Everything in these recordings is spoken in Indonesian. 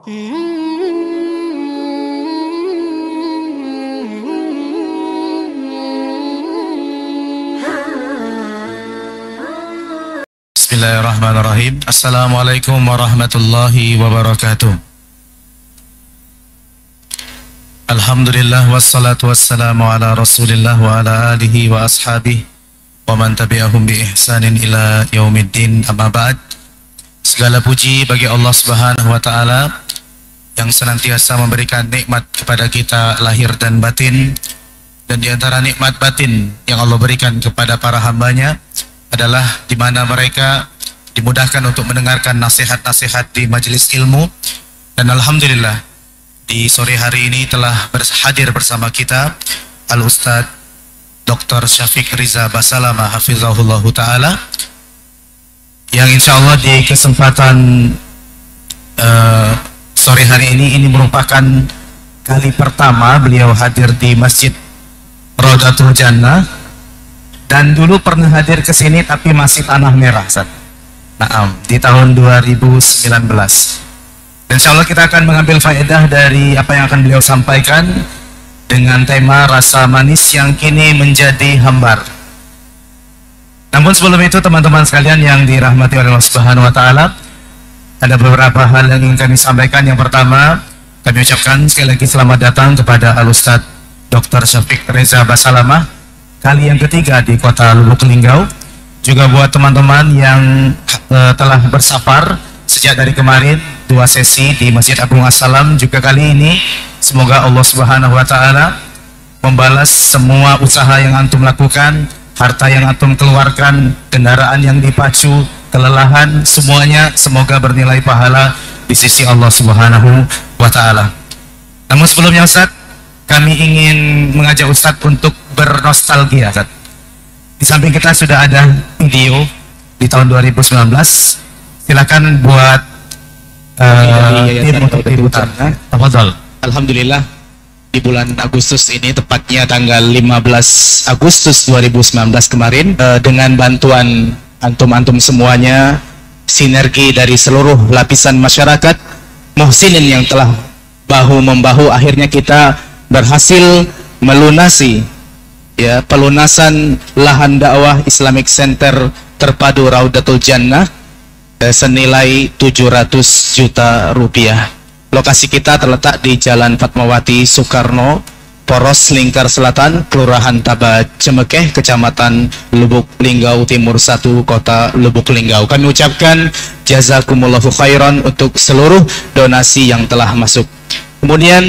Bismillahirrahmanirrahim. Assalamualaikum warahmatullahi wabarakatuh. Alhamdulillah wassalatu wassalamu ala rasulillah wa ala alihi wa ashabihi wa man tabi'ahum bi ihsanin ila yaumiddin, amma ba'd. Segala puji bagi Allah Subhanahu wa ta'ala yang senantiasa memberikan nikmat kepada kita lahir dan batin. Dan di antara nikmat batin yang Allah berikan kepada para hambanya adalah di mana mereka dimudahkan untuk mendengarkan nasihat-nasihat di majelis ilmu. Dan alhamdulillah di sore hari ini telah hadir bersama kita Al-Ustadz Dr. Syafiq Riza Basalamah hafizahullahu ta'ala, yang insya Allah di kesempatan sore hari ini merupakan kali pertama beliau hadir di Masjid Raudatul Jannah. Dan dulu pernah hadir ke sini tapi masih tanah merah, di tahun 2019. Dan insya Allah kita akan mengambil faedah dari apa yang akan beliau sampaikan dengan tema rasa manis yang kini menjadi hambar. Namun sebelum itu teman-teman sekalian yang dirahmati oleh Allah Subhanahu wa ta'ala, ada beberapa hal yang ingin kami sampaikan. Yang pertama, kami ucapkan sekali lagi selamat datang kepada Al-Ustadz Dr. Syafiq Riza Basalamah, kali yang ketiga di kota Lubuk Linggau. Juga buat teman-teman yang telah bersafar sejak dari kemarin 2 sesi di Masjid Agung As-Salam, juga kali ini semoga Allah Subhanahu wa ta'ala membalas semua usaha yang antum lakukan, harta yang antum keluarkan, kendaraan yang dipacu, kelelahan, semuanya semoga bernilai pahala di sisi Allah Subhanahu wa ta'ala. Namun sebelumnya Ustadz, kami ingin mengajak Ustadz untuk bernostalgia, Ustadz. Di samping kita sudah ada video di tahun 2019. Silakan buat tim untuk liputan. Alhamdulillah di bulan Agustus ini, tepatnya tanggal 15 Agustus 2019 kemarin, dengan bantuan antum-antum semuanya, sinergi dari seluruh lapisan masyarakat, muhsinin yang telah bahu-membahu, akhirnya kita berhasil melunasi pelunasan lahan dakwah Islamic Center terpadu Raudatul Jannah senilai 700 juta rupiah. Lokasi kita terletak di Jalan Fatmawati Soekarno, Poros Lingkar Selatan, Kelurahan Taba Cemekeh, Kecamatan Lubuk Linggau Timur 1, Kota Lubuk Linggau. Kami ucapkan jazakumullahu khairan untuk seluruh donasi yang telah masuk. Kemudian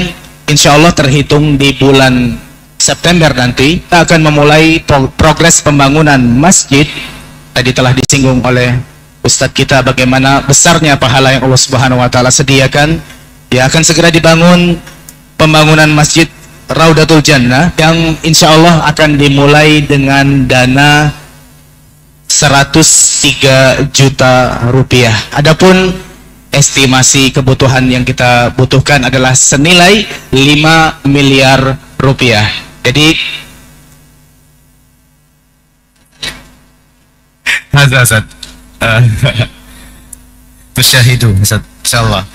insya Allah terhitung di bulan September nanti kita akan memulai progres pembangunan masjid. Tadi telah disinggung oleh Ustadz kita bagaimana besarnya pahala yang Allah Subhanahu wa ta'ala sediakan. Ya, akan segera dibangun pembangunan masjid Raudatul Jannah yang insya Allah akan dimulai dengan dana 103 juta rupiah. Adapun estimasi kebutuhan yang kita butuhkan adalah senilai 5 miliar rupiah. Jadi Ustaz, Tusyahidu Ustaz, insyaallah.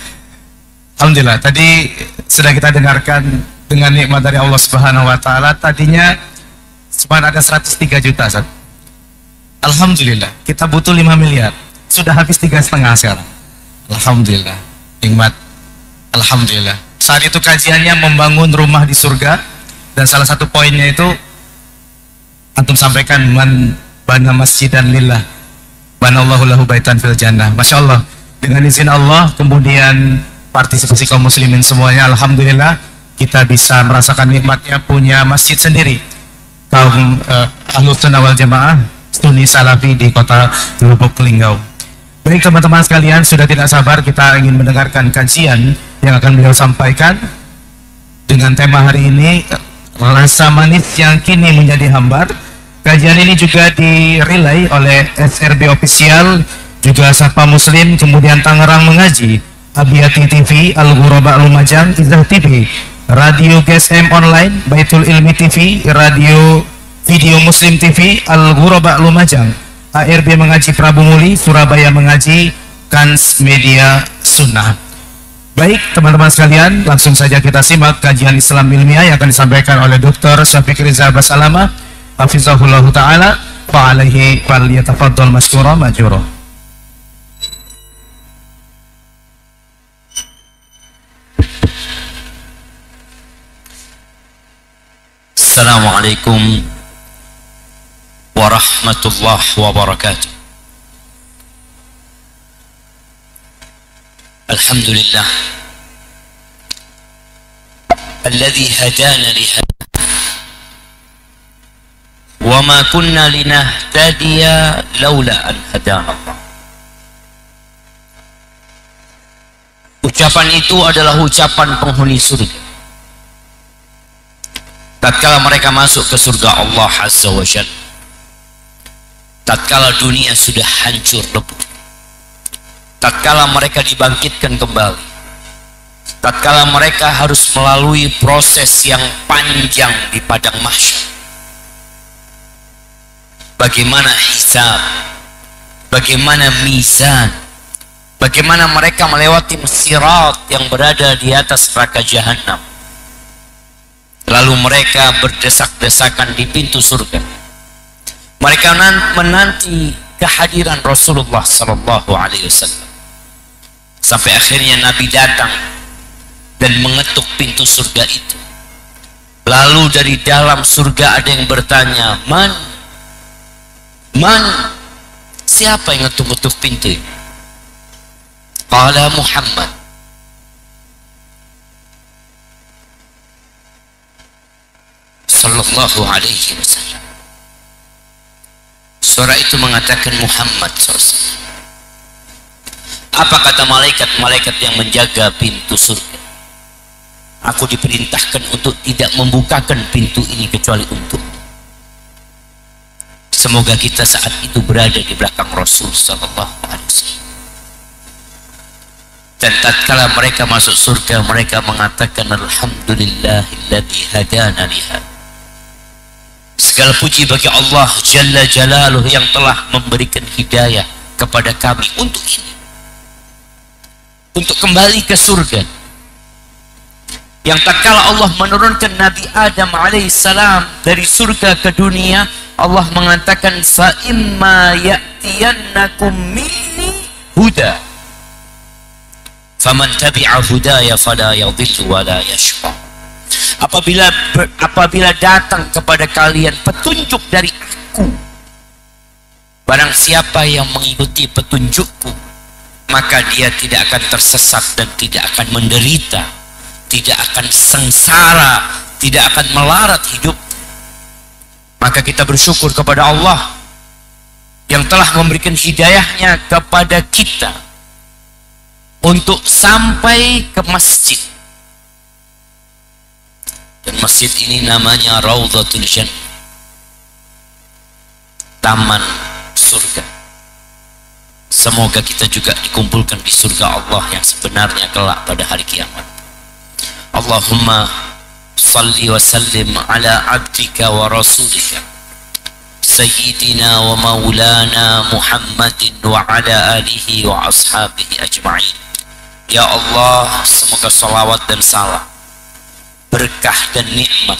Alhamdulillah, tadi sudah kita dengarkan dengan nikmat dari Allah Subhanahu wa ta'ala. Tadinya cuma ada 103 juta, Ustaz. Alhamdulillah, kita butuh 5 miliar. Sudah habis 3,5 sekarang. Alhamdulillah, nikmat. Alhamdulillah. Saat itu kajiannya membangun rumah di surga, dan salah satu poinnya itu antum sampaikan, man bana masjidan lillah banallahu lahu baitan fil jannah. Masya Allah, dengan izin Allah, kemudian partisipasi kaum muslimin semuanya, alhamdulillah kita bisa merasakan nikmatnya punya masjid sendiri. Kaum Ahlus Sunnah wal Jamaah Sunni Salafi di kota Lubuk Linggau. Baik teman-teman sekalian, sudah tidak sabar kita ingin mendengarkan kajian yang akan beliau sampaikan dengan tema hari ini, rasa manis yang kini menjadi hambar. Kajian ini juga direlay oleh SRB Official, juga Sapa Muslim, kemudian Tangerang Mengaji, Abiyati TV, Al-Ghuraba Lumajang, Izzah TV, Radio GSM Online, Baitul Ilmi TV, Radio Video Muslim TV, Al-Ghuraba Lumajang, ARB Mengaji Prabu Muli, Surabaya Mengaji, Kans Media Sunnah. Baik teman-teman sekalian, langsung saja kita simak kajian Islam ilmiah yang akan disampaikan oleh Dr. Syafiq Riza Basalama hafizahullah ta'ala, fa'alaihi falyatafaddal masyura majura. Assalamualaikum warahmatullahi wabarakatuh. Alhamdulillah alladzi hadana li hadha wa ma kunna linahtadiya laula an hadana Allah. Ucapan itu adalah ucapan penghuni surga tatkala mereka masuk ke surga Allah Azza wa Jalla, tatkala dunia sudah hancur lebur, tatkala mereka dibangkitkan kembali, tatkala mereka harus melalui proses yang panjang di padang mahsyar. Bagaimana hisab, bagaimana mizan, bagaimana mereka melewati sirat yang berada di atas neraka jahanam. Lalu mereka berdesak-desakan di pintu surga. Mereka menanti kehadiran Rasulullah sallallahu alaihi wasallam. Sampai akhirnya Nabi datang dan mengetuk pintu surga itu. Lalu dari dalam surga ada yang bertanya, Man? Siapa yang ngetuk-ngetuk pintu ini? Qala Muhammad. Sallallahu alaihi wasallam. Suara itu mengatakan Muhammad SAW. Apa kata malaikat-malaikat yang menjaga pintu surga? Aku diperintahkan untuk tidak membukakan pintu ini kecuali untuk. Semoga kita saat itu berada di belakang Rasul sallallahu alaihi wasallam. Dan tatkala mereka masuk surga, mereka mengatakan alhamdulillahilladzi hadana li hadza. Segala puji bagi Allah Jalla Jalaluh yang telah memberikan hidayah kepada kami untuk ini, untuk kembali ke surga. Yang tatkala Allah menurunkan Nabi Adam alaihissalam dari surga ke dunia, Allah mengatakan fa imma ya'tiyannakum minni huda faman tabi'a hudaya fala yadhillu wa la yashqa. Apabila datang kepada kalian petunjuk dari aku, barang siapa yang mengikuti petunjukku, maka dia tidak akan tersesat dan tidak akan menderita, tidak akan sengsara, tidak akan melarat hidup. Maka kita bersyukur kepada Allah yang telah memberikan hidayahnya kepada kita untuk sampai ke masjid. Dan masjid ini namanya Raudhatul Jannah, taman surga. Semoga kita juga dikumpulkan di surga Allah yang sebenarnya kelak pada hari kiamat. Allahumma salli wa sallim ala abdika wa rasulika sayyidina wa maulana Muhammadin wa ala alihi wa ashabihi ajma'in. Ya Allah, semoga salawat dan salam, berkah dan nikmat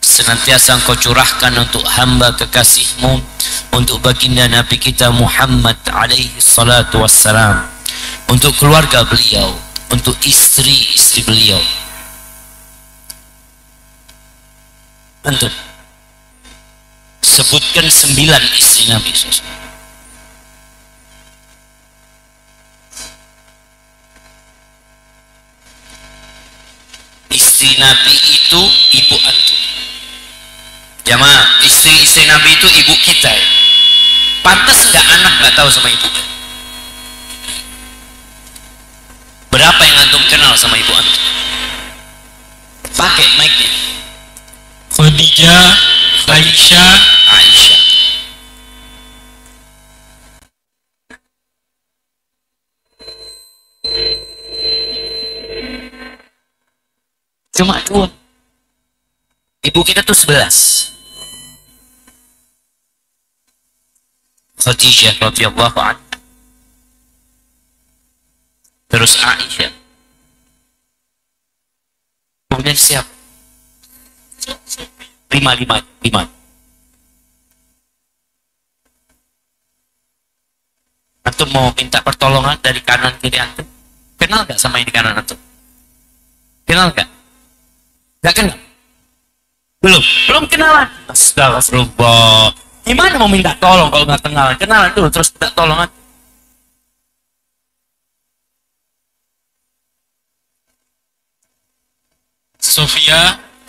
senantiasa Engkau curahkan untuk hamba kekasih-Mu, untuk baginda Nabi kita Muhammad alaihi salatu wassalam, untuk keluarga beliau, untuk istri-istri beliau. Antum sebutkan 9 istri Nabi SAW. Istri Nabi itu ibu antum. Jamaah, istri Nabi itu ibu kita ya. Pantas nggak anak nggak tahu sama ibu? Berapa yang antum kenal sama ibu antum? Pakai mic-nya. Khadijah, Aisyah. Cuma 2. Ibu kita tuh 11. Khadijah radhiyallahu anha. Terus Aisyah. dari siapa? 5. Antum mau minta pertolongan dari kanan kiri antum? Kenal nggak sama yang di kanan antum? Kenal nggak? Nggak kenal? Belum kenalan. Astagfirullah. Gimana mau minta tolong kalau nggak kenalan? Kenalan dulu terus minta tolongan.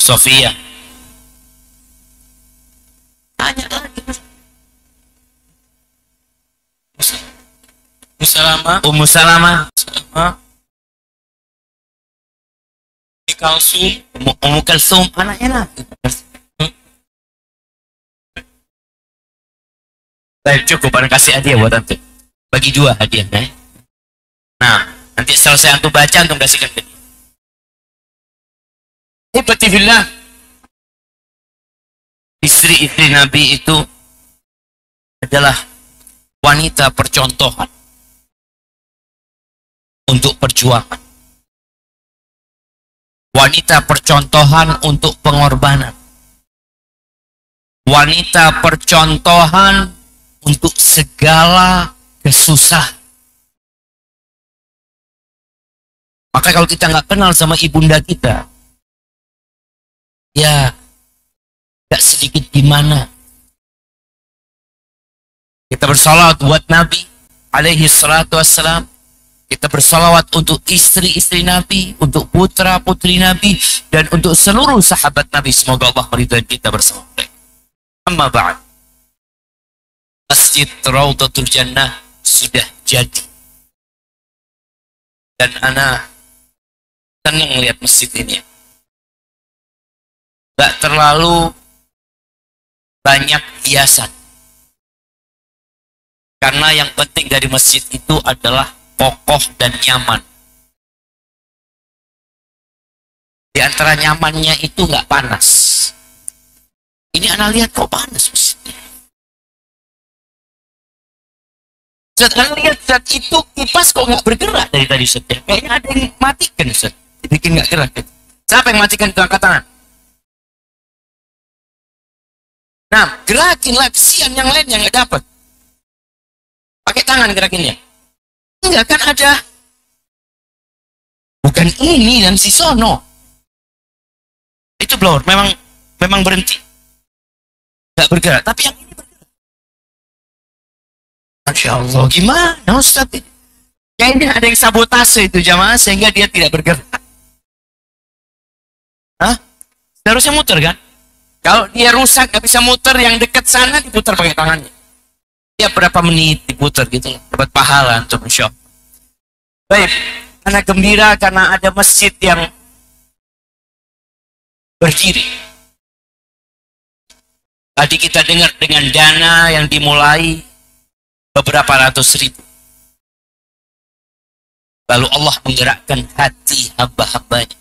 Sofia. Tanya lagi. Ummu Salama. Ummu Kalsum. Anaknya lah. Baik, cukup. Anda kasih hadiah buat antum. Bagi 2 hadiahnya. Nah, nanti selesai antum baca, antum kasihkan ke dia. Ibadillah. Istri-istri Nabi itu adalah wanita percontohan untuk perjuangan. Wanita percontohan untuk pengorbanan. Wanita percontohan untuk segala kesusahan. Maka kalau kita nggak kenal sama ibunda kita, ya gak sedikit gimana. Kita bersalawat buat Nabi alaihi salatu wassalam. Kita bersalawat untuk istri-istri Nabi, untuk putra-putri Nabi, dan untuk seluruh sahabat Nabi. Semoga Allah meridhai kita bersama mereka. Amma ba'd. Masjid Raudhatul Jannah sudah jadi. Dan ana senang melihat masjid ini. Gak terlalu banyak hiasan. Karena yang penting dari masjid itu adalah kokoh dan nyaman. Di antara nyamannya itu nggak panas. Ini anak lihat kok panas masjidnya. Ustaz, anak lihat Ustaz, itu kipas kok nggak bergerak dari tadi Ustaz. Kayaknya ada yang matikan Ustaz. Dibikin nggak gerak. Siapa yang matikan itu, angkat tangan? Nah, gerakin lah, kesian yang lain yang nggak dapat. Pakai tangan gerakinnya. Enggak kan ada. Bukan ini dan si sono. Itu blower, memang berhenti. Nggak bergerak, tapi yang ini bergerak. Masya Allah, gimana Ustaz ini? Kayaknya ada yang sabotase itu jamaah sehingga dia tidak bergerak. Hah? Seharusnya muter kan? Kalau dia rusak, nggak bisa muter, yang dekat sana diputar pakai tangannya. Ya berapa menit diputar gitu, dapat pahala untuk insya Allah. Baik, anak gembira karena ada masjid yang berdiri. Tadi kita dengar dengan dana yang dimulai beberapa ratus ribu. Lalu Allah menggerakkan hati hamba-hambanya.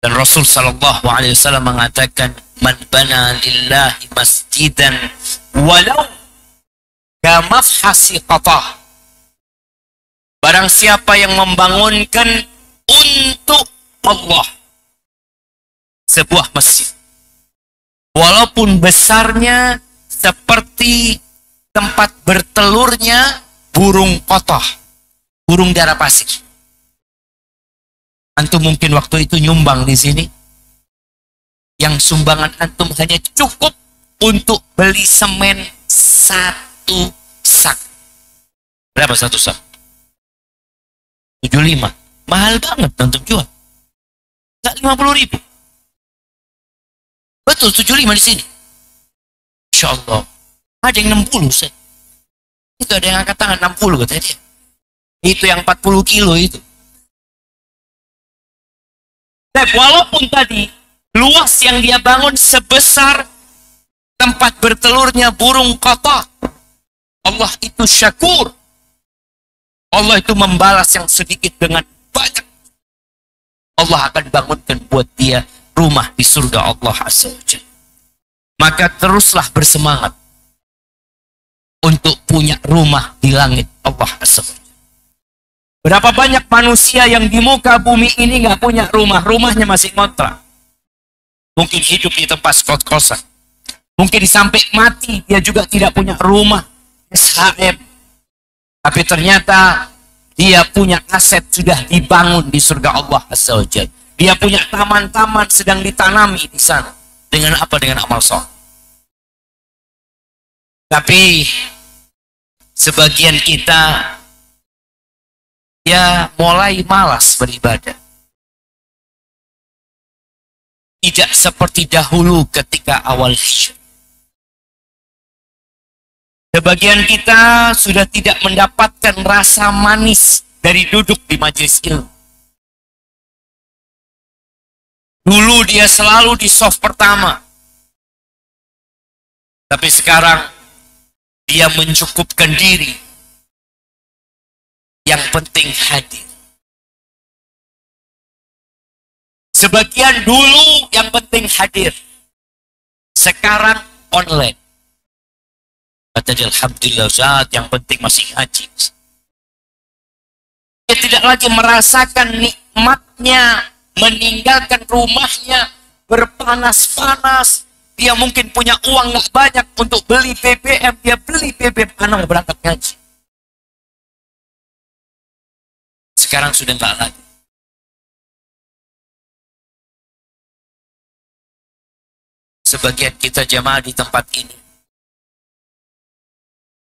Dan Rasul sallallahu alaihi wasallam mengatakan, "Man bana lillahi masjidan walau kamafhasi qatah." Barang siapa yang membangunkan untuk Allah sebuah masjid, walaupun besarnya seperti tempat bertelurnya burung qatah, burung darah pasir. Antum mungkin waktu itu nyumbang di sini, yang sumbangan antum hanya cukup untuk beli semen 1 sak. Berapa 1 sak? 75. Mahal banget antum jual. Enggak 50.000. Betul, 75 di sini. Insya Allah. Ada yang 60 saya. Itu ada yang angkat tangan 60 katanya dia. Itu yang 40 kilo itu. Dan walaupun tadi luas yang dia bangun sebesar tempat bertelurnya burung qatah, Allah itu syakur. Allah itu membalas yang sedikit dengan banyak. Allah akan bangunkan buat dia rumah di surga Allah Azza wa Jalla. Maka teruslah bersemangat untuk punya rumah di langit Allah Azza wa Jalla. Berapa banyak manusia yang di muka bumi ini nggak punya rumah, rumahnya masih ngontrak. Mungkin hidup di tempat kos-kosan. Mungkin sampai mati dia juga tidak punya rumah SHM. Tapi ternyata dia punya aset sudah dibangun di surga Allah Azza wa Jalla. Dia punya taman-taman sedang ditanami di sana. Dengan apa? Dengan amal soleh. Tapi sebagian kita ya mulai malas beribadah. Tidak seperti dahulu ketika awal hijrah. Sebagian kita sudah tidak mendapatkan rasa manis dari duduk di majelis ilmu. Dulu dia selalu di soft pertama. Tapi sekarang dia mencukupkan diri. Yang penting hadir. Sebagian dulu yang penting hadir. Sekarang online. Kata dia, alhamdulillah Ustaz, yang penting masih ngaji. Dia tidak lagi merasakan nikmatnya meninggalkan rumahnya berpanas-panas. Dia mungkin punya uang nggak banyak untuk beli BBM, dia beli BBM karena berangkat ngaji. Sekarang sudah nggak lagi. Sebagian kita jamaah di tempat ini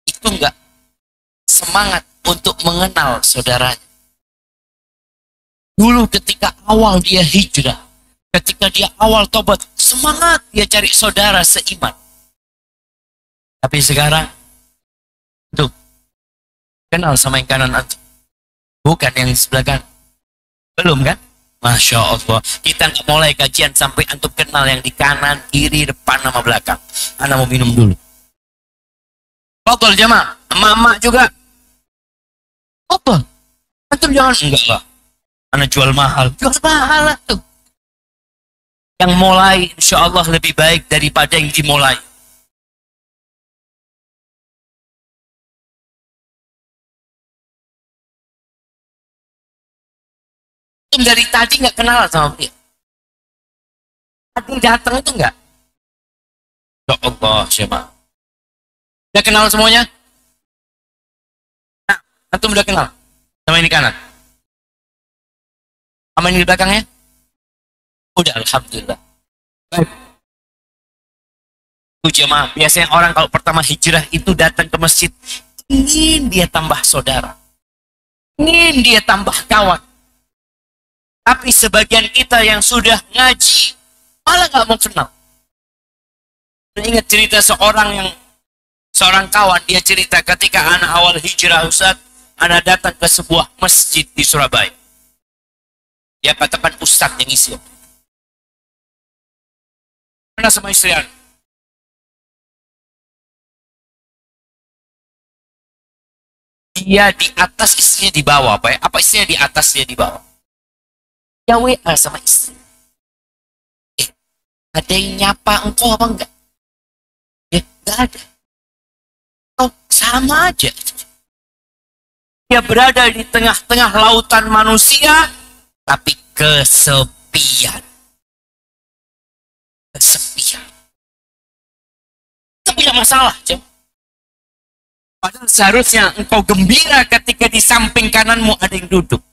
itu nggak semangat untuk mengenal saudaranya. Dulu ketika awal dia hijrah, ketika dia awal tobat, semangat dia cari saudara seiman. Tapi sekarang, tuh, kenal sama yang kanan antum. Bukan yang sebelah kanan. Belum kan? Masya Allah. Kita nggak mulai kajian sampai antum kenal yang di kanan, kiri, depan, sama belakang. Ana mau minum dulu. Fadol jamaah, emak-emak juga. Apa? Antum jangan, enggak lah. Ana jual mahal. Jual mahal lah tuh. Yang mulai insya Allah lebih baik daripada yang dimulai. Dari tadi nggak kenal sama dia. Tadi datang itu enggak. Ya Allah, siapa? Udah kenal semuanya? Nah, antum udah kenal sama ini kanan? Sama ini di belakangnya? Udah, alhamdulillah. Baik. Itu jemaah, biasanya orang kalau pertama hijrah itu datang ke masjid, ingin dia tambah saudara. Ingin dia tambah kawan. Tapi sebagian kita yang sudah ngaji, malah nggak mau kenal. Saya ingat cerita seorang kawan, dia cerita ketika anak awal hijrah Ustaz, anak datang ke sebuah masjid di Surabaya. Dia katakan Ustaz yang isi. Mana sama istri anak? Dia di atas, istrinya di bawah. Apa istrinya di atas, dia di bawah. Dia WA sama istri. Ada yang nyapa engkau apa enggak? Enggak ada. Oh, sama aja. Dia berada di tengah-tengah lautan manusia, tapi kesepian. Kesepian. Itu punya masalah, Cem. Padahal seharusnya engkau gembira ketika di samping kananmu ada yang duduk.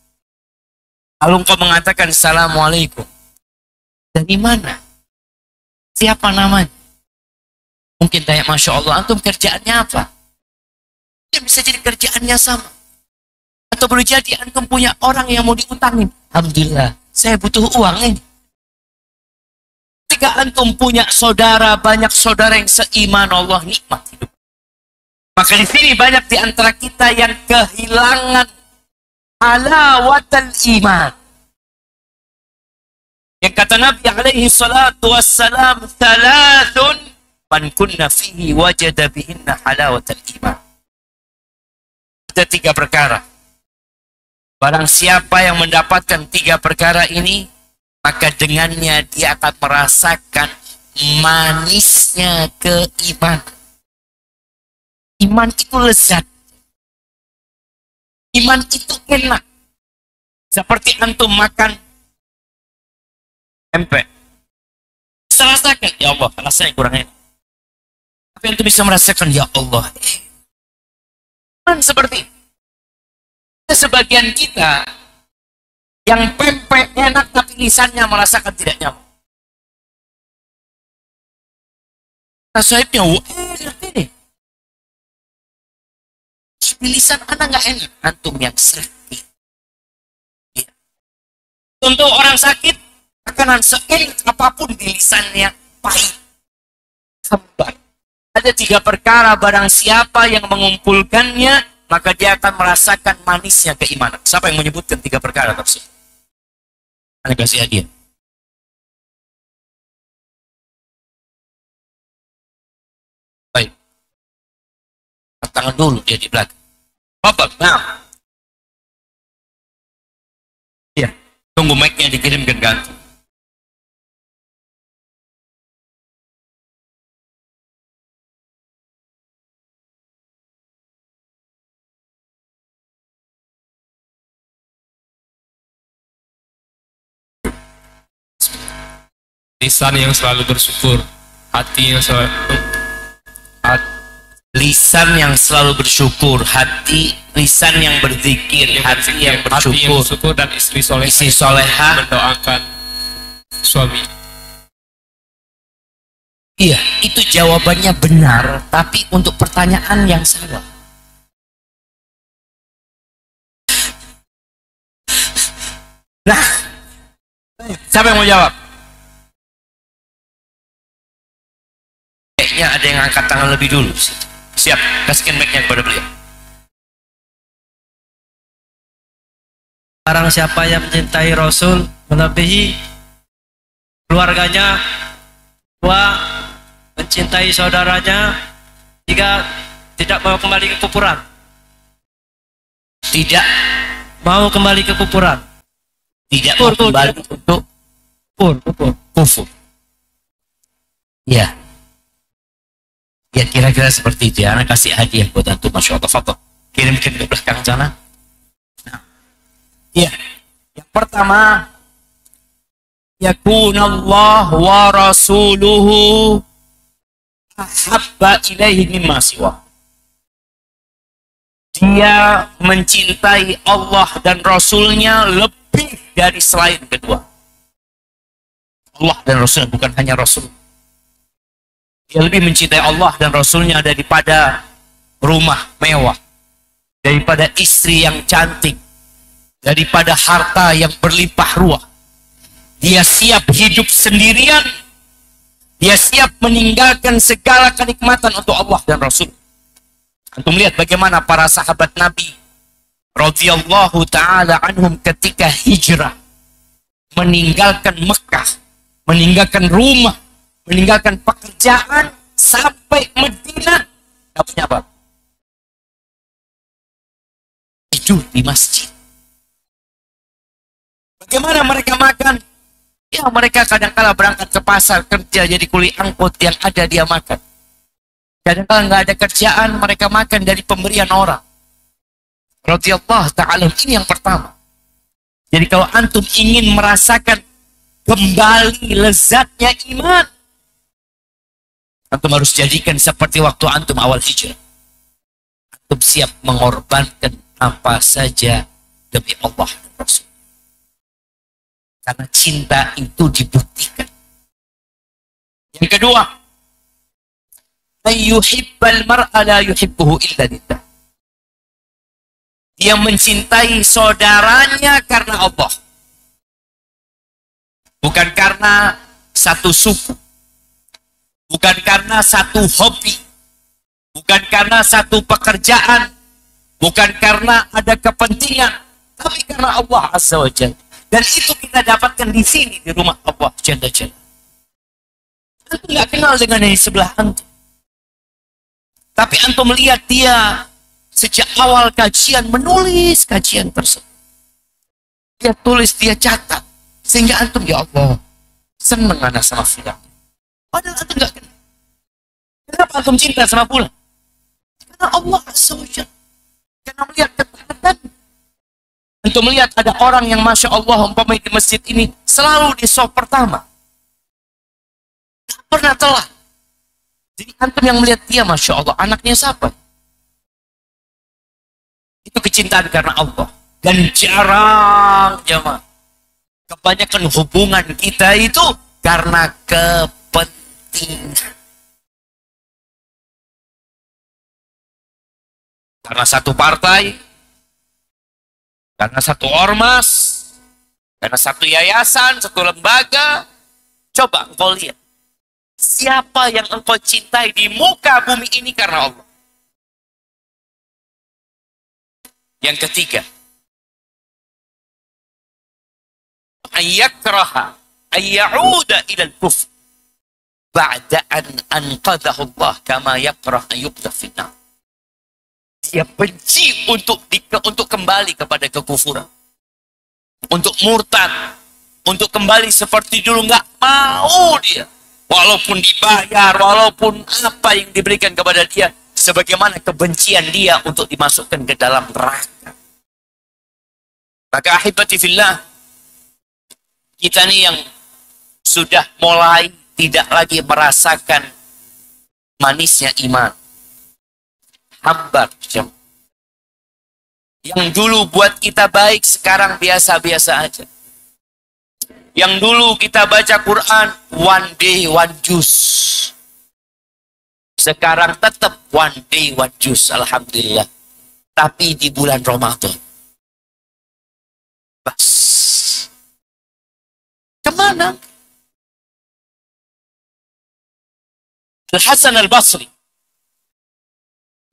Lalu engkau mengatakan Assalamualaikum. Dari mana? Siapa namanya? Mungkin tanya, Masya Allah, antum kerjaannya apa? Ya bisa jadi kerjaannya sama. Atau boleh jadi antum punya orang yang mau diutangin. Alhamdulillah, saya butuh uang ini. Ketika antum punya saudara, banyak saudara yang seiman, Allah nikmat hidup. Maka di sini banyak di antara kita yang kehilangan halawatul iman. Yang kata Nabi alaihi salatu wassalam, thalathun man kunna fihi wajada bihinna halawatul iman. Ada 3 perkara. Barang siapa yang mendapatkan 3 perkara ini, maka dengannya dia akan merasakan manisnya keimanan. Iman itu lezat. Iman itu enak. Seperti antum makan pempek. Bisa rasakan, ya Allah, rasanya kurang enak. Tapi antum bisa merasakan, ya Allah. Kan seperti itu. Sebagian kita yang pempek enak tapi lisannya merasakan tidak nyaman. Sahibnya, enak ini. Lisan anak nggak enak. Antum yang sakit. Ya. Untuk orang sakit, makanan seenak apapun di lisannya pahit. Hambar. Ada 3 perkara barang siapa yang mengumpulkannya, maka dia akan merasakan manisnya keimanan. Siapa yang menyebutkan 3 perkara tersebut? Anda kasih hadiah. Baik. Tangan dulu dia di belakang. Bapak, nah. Iya. Tunggu mic-nya dikirimkan ke antum. Lisan yang selalu bersyukur, hati yang selalu Lisan yang selalu bersyukur, lisan yang berzikir, hati yang bersyukur, dan istri solehah, istri solehah mendoakan suami. Iya, itu jawabannya benar, tapi untuk pertanyaan yang salah. Nah, siapa yang mau jawab? Kayaknya ada yang angkat tangan lebih dulu. Siap, kasihkan mic-nya kepada beliau. Barang siapa yang mencintai Rasul melebihi keluarganya, 2 mencintai saudaranya, 3 tidak mau kembali ke kuburan. Tidak Mau kembali ke kuburan. tidak mau kembali untuk kufur. Ya. Ya kira-kira seperti itu ya. Anak kasih hadiah buat antum, masya Allah. Fadhal. Kirimkan ke belakang sana. Nah. Ya. Yang pertama, yakunallah wa rasuluhu ahabba ilaihi mimma siwa. Dia mencintai Allah dan Rasulnya lebih dari selain kedua. Allah dan Rasulnya, bukan hanya Rasul. Dia lebih mencintai Allah dan Rasulnya daripada rumah mewah, daripada istri yang cantik, daripada harta yang berlimpah ruah. Dia siap hidup sendirian. Dia siap meninggalkan segala kenikmatan untuk Allah dan Rasul. Antum lihat bagaimana para sahabat Nabi radhiyallahu ta'ala anhum ketika hijrah, meninggalkan Mekah, meninggalkan rumah, meninggalkan pekerjaan sampai Madinah, gak punya apa? Tidur di masjid. Bagaimana mereka makan? Ya mereka kadang-kala berangkat ke pasar kerja jadi kuli angkut, yang ada dia makan. Kadang-kala nggak ada kerjaan, mereka makan dari pemberian orang. Radhiyallahu ta'ala, ini yang pertama. Jadi kalau antum ingin merasakan kembali lezatnya iman, antum harus jadikan seperti waktu antum awal hijrah. Antum siap mengorbankan apa saja demi Allah dan Rasul. Karena cinta itu dibuktikan. Yang kedua, ayyuhibbal mar'a la yuhibbuhu illa lillah. Dia mencintai saudaranya karena Allah. Bukan karena satu suku. Bukan karena satu hobi. Bukan karena satu pekerjaan. Bukan karena ada kepentingan. Tapi karena Allah Azza wa Jalla. Dan itu kita dapatkan di sini, di rumah Allah Jalla Jalla. Antum nggak kenal dengan yang di sebelah antum. Tapi antum melihat dia sejak awal kajian menulis kajian tersebut. Dia tulis, dia catat. Sehingga antum, ya Allah, senang anak sama fulan. Padahal antum nggak kenal. Kenapa antum cinta sama fulan? Karena Allah Azza wa Jalla. Karena melihat ketaatan. Untuk melihat ada orang yang Masya Allah umpamanya di masjid ini selalu di saf pertama. Tidak pernah telat. Jadi antum yang melihat dia Masya Allah, anaknya siapa? Itu kecintaan karena Allah. Dan jarang jemaah. Kebanyakan hubungan kita itu karena kepentingan. Karena satu partai, karena satu ormas, karena satu yayasan, satu lembaga. Coba engkau lihat. Siapa yang engkau cintai di muka bumi ini karena Allah. Yang ketiga. Ayyakraha ayyauda ilal kufr. Ba'da an anqadahu Allah kama yakrah ayyubda finna. Dia benci untuk kembali kepada kekufuran. Untuk murtad. Untuk kembali seperti dulu. Nggak mau dia. Walaupun dibayar, walaupun apa yang diberikan kepada dia, sebagaimana kebencian dia untuk dimasukkan ke dalam neraka. Maka ahibati fillah, kita nih yang sudah mulai tidak lagi merasakan manisnya iman. Hambar. Yang dulu buat kita baik, sekarang biasa-biasa aja. Yang dulu kita baca Quran, one day, one juice. Sekarang tetap one day, one juice. Alhamdulillah. Tapi di bulan Ramadan. Bas. Kemana? Al-Hasan Al-Basri.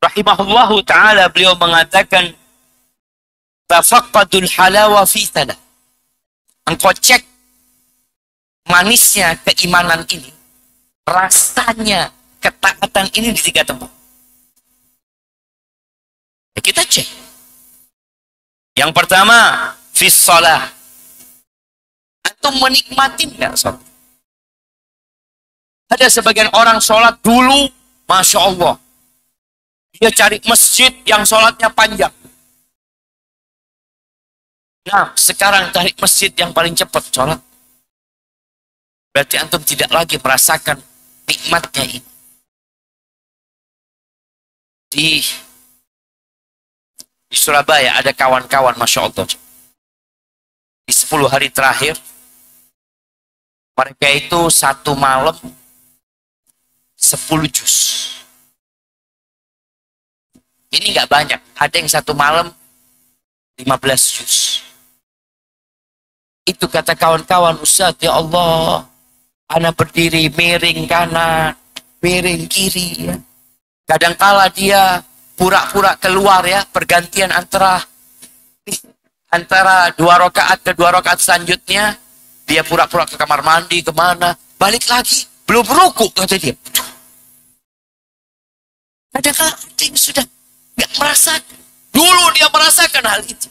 Rahimahullahu ta'ala, beliau mengatakan, Tafaqadul halawa fi tanah. Engkau cek manisnya keimanan ini, rasanya ketaatan ini di 3 tempat. Ya, kita cek. Yang pertama, fis shalah. Antum menikmati nggak sholat? Ada sebagian orang sholat dulu, Masya Allah. Dia cari masjid yang sholatnya panjang. Nah, sekarang cari masjid yang paling cepat sholat. Berarti antum tidak lagi merasakan nikmatnya ini. Di Surabaya ada kawan-kawan Masya Allah. Di 10 hari terakhir, mereka itu satu malam 10 juz. Ini nggak banyak. Ada yang satu malam 15 juz. Itu kata kawan-kawan, Ustaz, ya Allah, ana berdiri miring kanan, miring kiri. Ya. Kadangkala dia pura-pura keluar ya, pergantian antara 2 rakaat ke 2 rakaat selanjutnya, dia pura-pura ke kamar mandi, kemana, balik lagi, belum ruku, kata dia. Kadangkala ada yang sudah nggak merasakan. Dulu dia merasakan hal itu.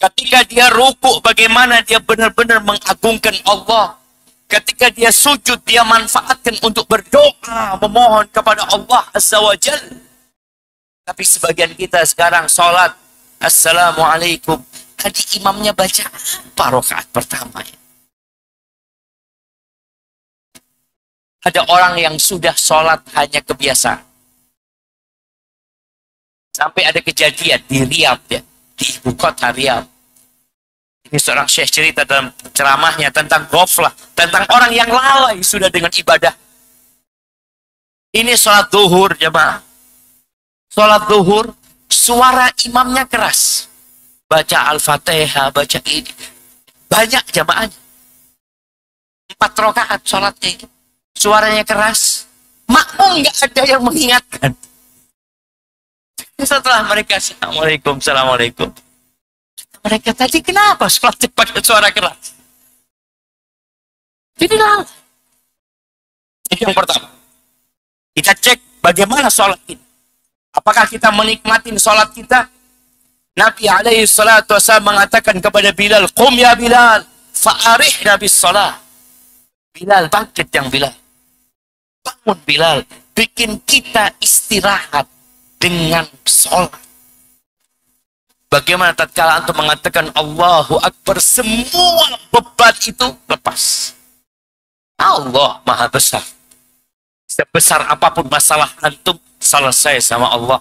Ketika dia rukuk, bagaimana dia benar-benar mengagungkan Allah. Ketika dia sujud, dia manfaatkan untuk berdoa, memohon kepada Allah Azza wa Jalla. Tapi sebagian kita sekarang sholat, Assalamualaikum. Tadi imamnya baca apa rakaat pertamanya? Ada orang yang sudah sholat hanya kebiasaan. Sampai ada kejadian di Riyadh ya, di ibu kota Riyadh. Ini seorang syekh cerita dalam ceramahnya tentang ghaflah, tentang orang yang lalai sudah dengan ibadah. Ini sholat zuhur, jemaah. Sholat zuhur, suara imamnya keras. Baca Al-Fatihah, baca ini. Banyak jemaahnya. 4 rakaat sholatnya ini. Suaranya keras. Makmum nggak ada yang mengingatkan. Setelah mereka, Assalamualaikum, Assalamualaikum. Mereka tadi kenapa sholat pakai suara keras? Jadi lah. Itu yang pertama. Kita cek bagaimana sholat kita. Apakah kita menikmati sholat kita? Nabi alaihi salatu wasallam mengatakan kepada Bilal, "Qum ya Bilal, fa'arihna bis shalah." Bilal, bangkit yang Bilal. Bangun Bilal, bikin kita istirahat dengan sholat. Bagaimana tatkala antum mengatakan Allahu Akbar, semua beban itu lepas. Allah Maha Besar. Sebesar apapun masalah antum, selesai sama Allah.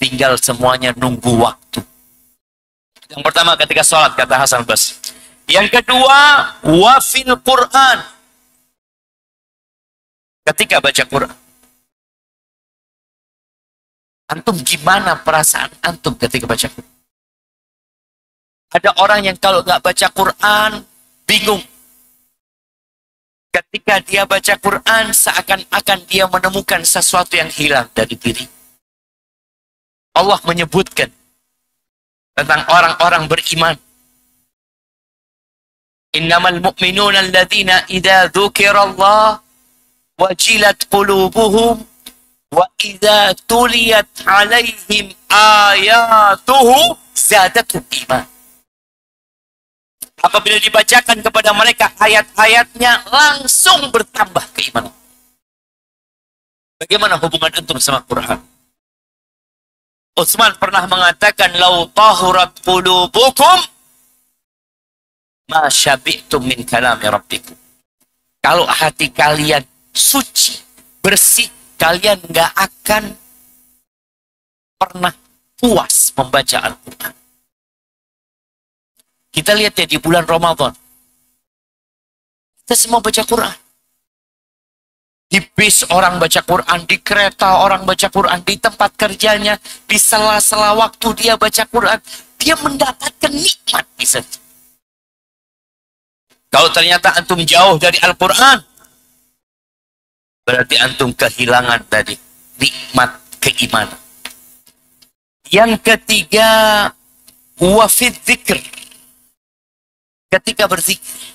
Tinggal semuanya nunggu waktu. Yang pertama ketika sholat, kata Hasan Basri. Yang kedua, wafil Quran. Ketika baca Quran. Antum gimana perasaan antum ketika baca Quran? Ada orang yang kalau nggak baca Quran, bingung. Ketika dia baca Quran, seakan-akan dia menemukan sesuatu yang hilang dari diri. Allah menyebutkan tentang orang-orang beriman. Innamal mu'minuna alladhina idza dzukirallah wajilat qulubuhum wa idza tuliyat alaihim ayatuhu zadatuhum iman. Apabila dibacakan kepada mereka ayat-ayatnya, langsung bertambah keimanan. Bagaimana hubungan antum sama Quran? Utsman pernah mengatakan, "Lau tahurat qulubukum ma syabi'tum min kalami rabbikum." Kalau hati kalian suci, bersih, kalian nggak akan pernah puas membaca Al-Quran. Kita lihat ya di bulan Ramadan. Kita semua baca Quran. Di bis orang baca Quran, di kereta orang baca Quran, di tempat kerjanya, di sela-sela waktu dia baca Quran. Dia mendapatkan nikmat di sana. Kalau ternyata antum jauh dari Al-Quran, berarti antum kehilangan tadi nikmat keimanan. Yang ketiga, wafid dzikr. Ketika berzikir,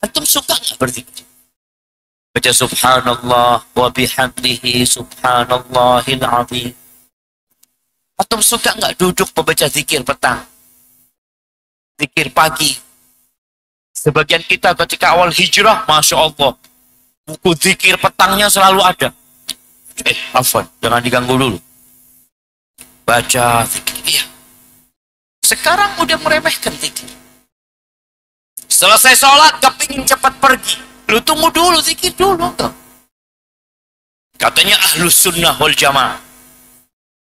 antum suka nggak berzikir? Baca subhanallah wa bihamdihi subhanallahil azim. Antum suka nggak duduk membaca zikir petang? Zikir pagi. Sebagian kita ketika awal hijrah, Masya Allah, buku zikir petangnya selalu ada. Afwan, jangan diganggu dulu. Baca zikir. Iya. Sekarang udah meremehkan zikir. Selesai sholat, kepingin cepat pergi. Lu tunggu dulu, zikir dulu. Katanya ahlus sunnah wal jamaah.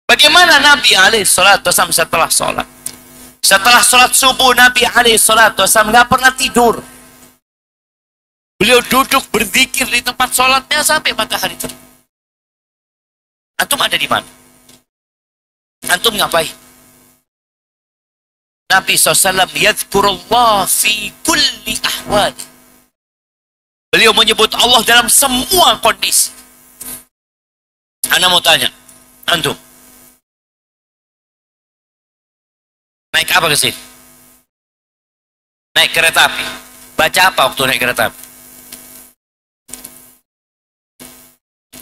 Bagaimana Nabi SAW setelah sholat? Setelah sholat subuh, Nabi SAW nggak pernah tidur. Beliau duduk berzikir di tempat sholatnya sampai matahari terbit. Antum ada di mana? Antum ngapain? Nabi SAW yadhkurullah fi kulli ahwali. Beliau menyebut Allah dalam semua kondisi. Ana mau tanya, antum naik apa ke sini? Naik kereta api. Baca apa waktu naik kereta api?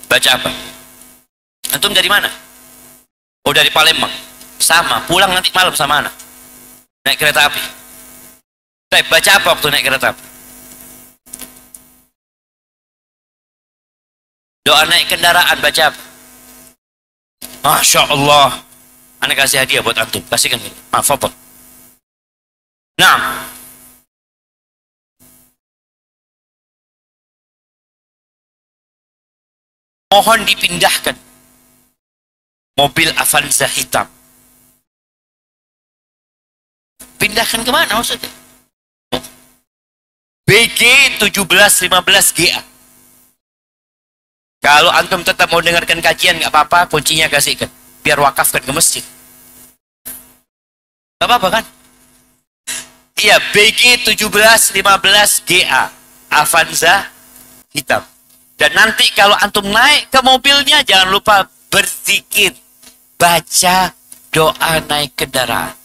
Baca apa? Antum dari mana? Oh, dari Palembang. Sama, pulang nanti malam sama anak. Naik kereta api. Baik, baca apa waktu naik kereta api? Doa naik kendaraan, baca apa? Masya Allah. Anda kasih hadiah buat antum. Kasihkan ini. Maaf apa? Nah. Mohon dipindahkan mobil Avanza hitam. Pindahkan kemana maksudnya? BG 1715 GA. Kalau antum tetap mau dengarkan kajian, nggak apa-apa, kuncinya kasihkan. Biar wakafkan ke masjid. Nggak apa-apa kan? Iya, BG 1715 GA. Avanza hitam. Dan nanti kalau antum naik ke mobilnya, jangan lupa berzikir. Baca doa naik kendaraan.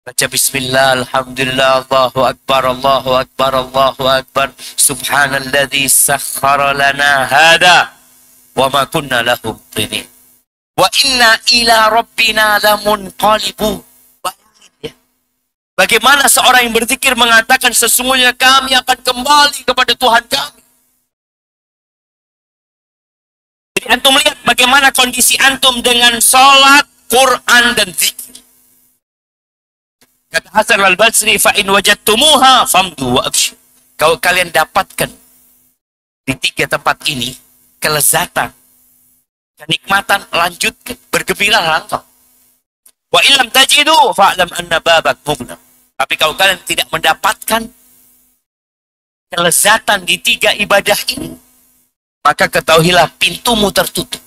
Baca bismillah, alhamdulillah, Allahu akbar, Allahu akbar, Allahu akbar. Subhanalladzi sakhkhara lana hada wa ma kunna lahu muqrinin. Wa inna ila rabbina lamunqalibun. Bayangin ya. Bagaimana seorang yang berzikir mengatakan sesungguhnya kami akan kembali kepada Tuhan kami. Jadi antum lihat bagaimana kondisi antum dengan sholat, Quran dan zikir. Hasan al-Basri, fa in wajadtumuha famdu wa abshiru. Kalau kalian dapatkan di 3 tempat ini kelezatan, kenikmatan, lanjutkan, bergembiralah engkau. Wa illam tajidu fa'lam anna babak mughlaq. Tapi kalau kalian tidak mendapatkan kelezatan di 3 ibadah ini, maka ketahuilah pintumu tertutup.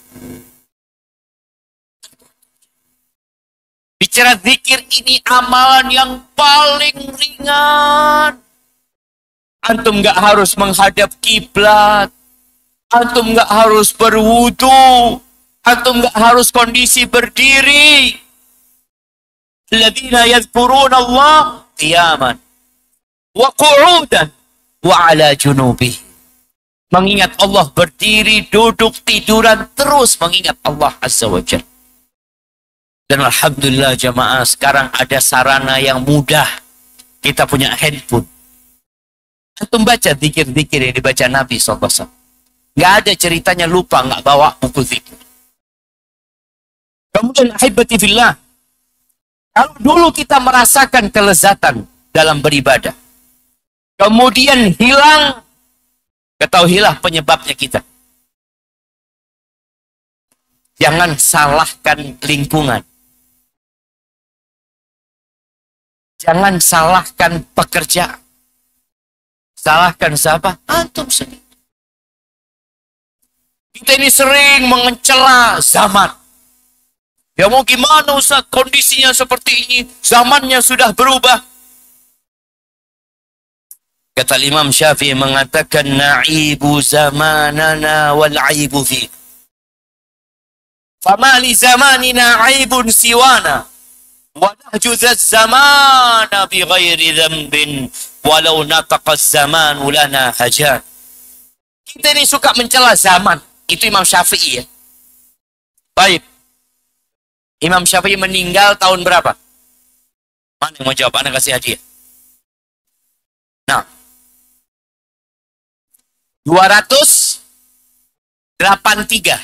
Bicara zikir ini amalan yang paling ringan. Antum nggak harus menghadap kiblat. Antum nggak harus berwudu. Antum nggak harus kondisi berdiri. Alladzina yadhkuruna Allah qiyaman wa qu'udan wa ala junubih. Mengingat Allah berdiri, duduk, tiduran, terus mengingat Allah Azza wa Jalla. Dan alhamdulillah jamaah, sekarang ada sarana yang mudah. Kita punya handphone. Antum baca zikir-zikir yang dibaca Nabi SAW. Nggak ada ceritanya lupa, nggak bawa buku zikir. Kemudian ahibati fillah, kalau dulu kita merasakan kelezatan dalam beribadah, kemudian hilang, ketahuilah penyebabnya kita. Jangan salahkan lingkungan. Jangan salahkan pekerjaan. Salahkan siapa? Antum sendiri. Kita ini sering mencela zaman. Ya mau gimana Ustaz, kondisinya seperti ini, zamannya sudah berubah. Kata Imam Syafi'i mengatakan, na'ibu zamanana wal aibu fi. Fama li zamanina aibun siwana. Wa nahjuzaz zamana bi ghairi dhanbin. Walau nataqaz zamanu lana hajat. Kita ini suka mencela zaman. Itu Imam Syafi'i ya. Baik. Imam Syafi'i meninggal tahun berapa? Mana yang mau jawab? Anda kasih hadiah. Nah. 283.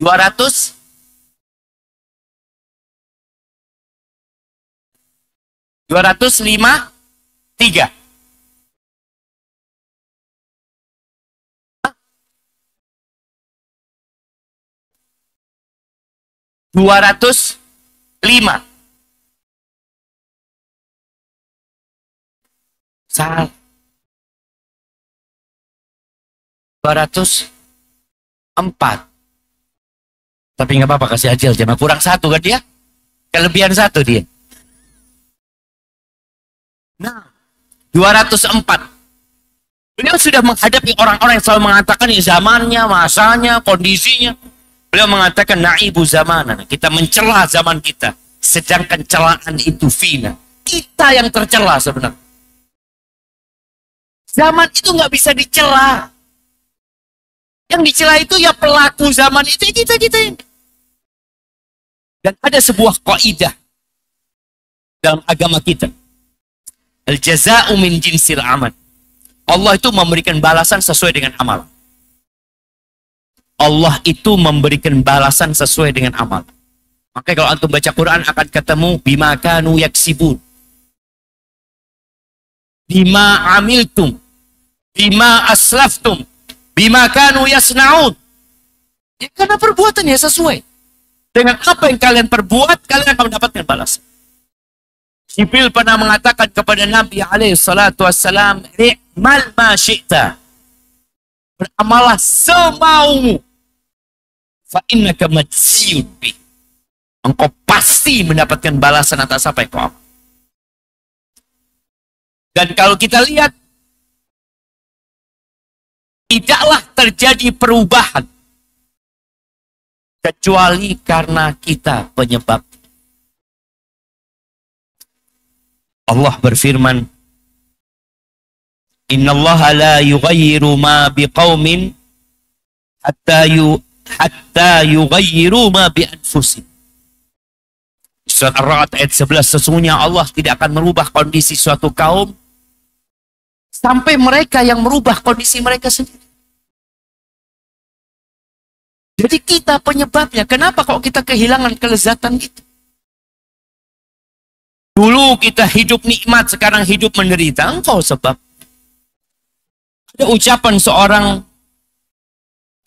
253. 205. Salah. 204. Tapi nggak apa-apa, kasih aja jangan kurang 1 kan dia. Kelebihan 1 dia. Nah, 204. Beliau sudah menghadapi orang-orang yang selalu mengatakan zamannya, masanya, kondisinya. Beliau mengatakan na'ibu zamanan. Kita mencela zaman kita. Sedangkan celaan itu fina. Kita yang tercela sebenarnya. Zaman itu nggak bisa dicela. Yang dicela itu ya pelaku zaman itu kita-kita ini. Dan ada sebuah kaidah dalam agama kita. Al-jaza'u min jinsil amal. Allah itu memberikan balasan sesuai dengan amal. Allah itu memberikan balasan sesuai dengan amal. Maka kalau antum baca Quran akan ketemu bima kanu yaksibun. Bima amiltum. Bima aslaftum. Bima kanu yasnaun. Ya, karena perbuatannya sesuai. Dengan apa yang kalian perbuat, kalian akan mendapatkan balasan. Jibril pernah mengatakan kepada Nabi SAW, "I'mal ma syi'ta." Beramalah semaumu. Fa innaka majziyun bi. Engkau pasti mendapatkan balasan atas apa yang kau amal. Dan kalau kita lihat, tidaklah terjadi perubahan kecuali karena kita penyebab. Allah berfirman, "Innallaha la yughayyiru ma biqaumin hatta yughayyiru ma bi anfusihim." Surat Ar-Ra'd ayat 11, sesungguhnya Allah tidak akan merubah kondisi suatu kaum sampai mereka yang merubah kondisi mereka sendiri. Jadi kita penyebabnya. Kenapa kok kita kehilangan kelezatan itu? Dulu kita hidup nikmat, sekarang hidup menderita. Engkau sebab. Ada ucapan seorang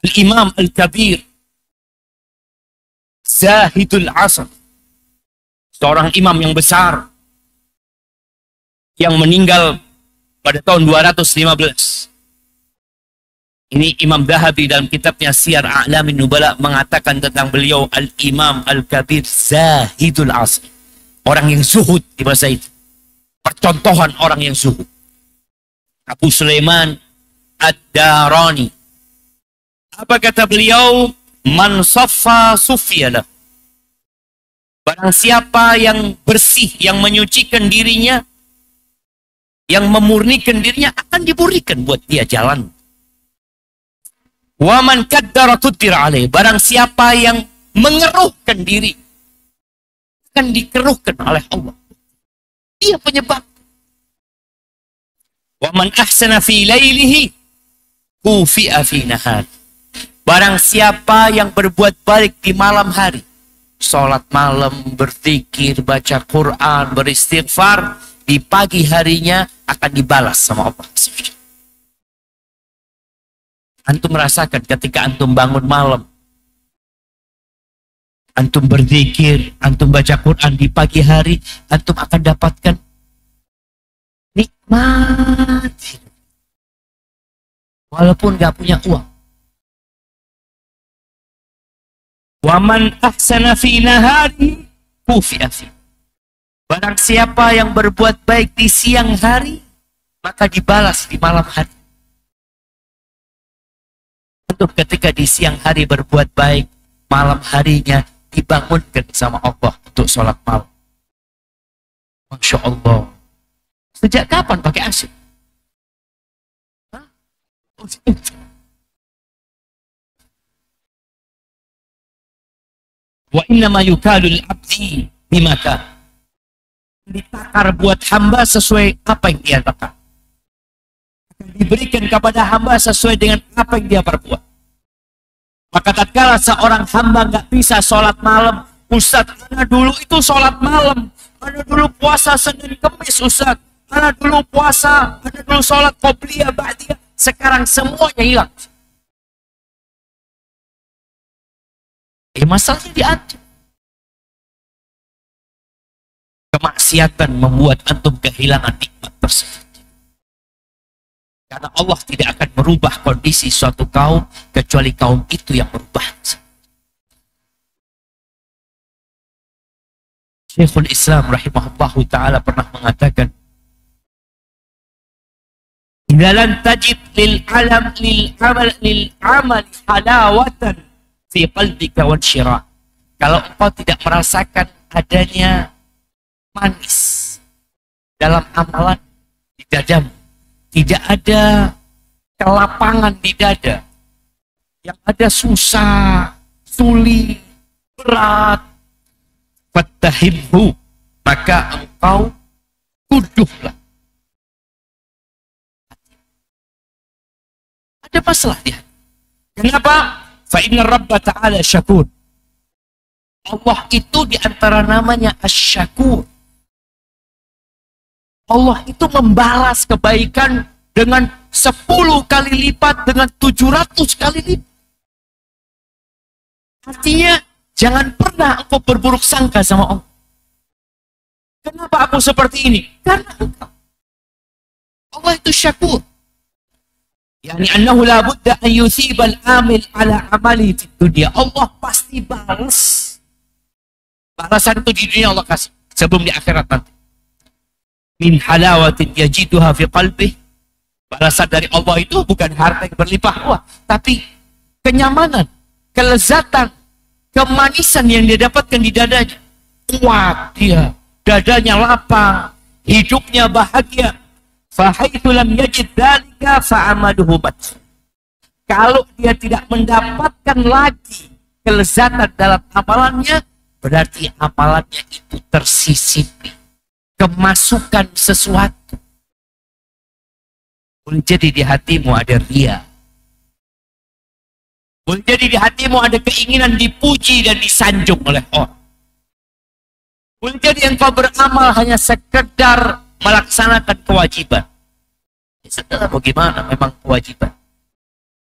Al-Imam Al-Kabir, Zahidul Asr, seorang imam yang besar, yang meninggal pada tahun 215. Ini Imam Dhahabi dalam kitabnya Siyar A'lamin Nubala mengatakan tentang beliau Al-Imam Al-Kabir Zahidul Asr. Orang yang zuhud di masa itu. Percontohan orang yang zuhud. Abu Sulaiman Ad-Darani. Apa kata beliau? Man saffa sufiyala. Barang siapa yang bersih, yang menyucikan dirinya, yang memurnikan dirinya, akan diberikan buat dia jalan. Wa man kaddara kuddira alaih. Barang siapa yang mengeruhkan diri, akan dikeruhkan oleh Allah. Dia penyebab. Wa man ahsana fi lailihi kufi'a fi nahar. Barang siapa yang berbuat baik di malam hari, sholat malam, berzikir, baca Quran, beristighfar, di pagi harinya akan dibalas sama Allah. Antum merasakan ketika antum bangun malam, antum berzikir, antum baca Quran di pagi hari, antum akan dapatkan nikmat. Walaupun gak punya uang. Waman ahsana fi nahari kufi'a fi. Barang siapa yang berbuat baik di siang hari, maka dibalas di malam hari. Untuk ketika di siang hari berbuat baik, malam harinya dibangunkan sama Allah untuk sholat malam. Masya Allah. Sejak kapan pakai AC? Wa innama yukalul abdi bimaka. Ditakar buat hamba sesuai apa yang dia takar. Diberikan kepada hamba sesuai dengan apa yang dia perbuat. Maka tatkala seorang hamba nggak bisa sholat malam, Ustaz, ana dulu itu sholat malam, ana dulu puasa Senin Kemis, Ustaz, ana dulu puasa, ana dulu sholat qobliyah ba'diyah, sekarang semuanya hilang. Masalahnya di antum. Kemaksiatan membuat antum kehilangan nikmat tersebut. Karena Allah tidak akan merubah kondisi suatu kaum kecuali kaum itu yang berubah. Syekhul Islam rahimahullahu ta'ala pernah mengatakan, "Idza lam tajid lil amal halawatan fi qalbika wa syira." Kalau engkau tidak merasakan adanya manis dalam amalan di dadamu, tidak ada kelapangan di dada, yang ada susah, sulit, berat, fattahimhu, maka engkau tuduhlah. Ada masalah dia. Kenapa? Fa inna Rabba ta'ala syakur. Allah itu diantara namanya Asy-Syakur. Allah itu membalas kebaikan dengan 10 kali lipat, dengan 700 kali lipat. Artinya, jangan pernah engkau berburuk sangka sama Allah. Kenapa aku seperti ini? Karena engkau. Allah itu syakur. Yani annahu la budda an yusibal amil ala amali di dunia. Allah pasti balas. Balasan itu di dunia Allah kasih, sebelum di akhirat nanti. Min halawatin yajiduha fi qalbih. Balasan dari Allah itu bukan harta yang berlimpah ruah, tapi kenyamanan, kelezatan, kemanisan yang dia dapatkan di dadanya. Kuat dia, dadanya lapang, hidupnya bahagia. Fahaitsu lam yajid dzalika fa'amaluhu bat. Kalau dia tidak mendapatkan lagi kelezatan dalam amalannya, berarti amalannya itu tersisipi. Kemasukan sesuatu. Boleh jadi di hatimu ada ria. Boleh jadi di hatimu ada keinginan dipuji dan disanjung oleh orang. Boleh jadi engkau beramal hanya sekedar melaksanakan kewajiban. Setelah bagaimana memang kewajiban.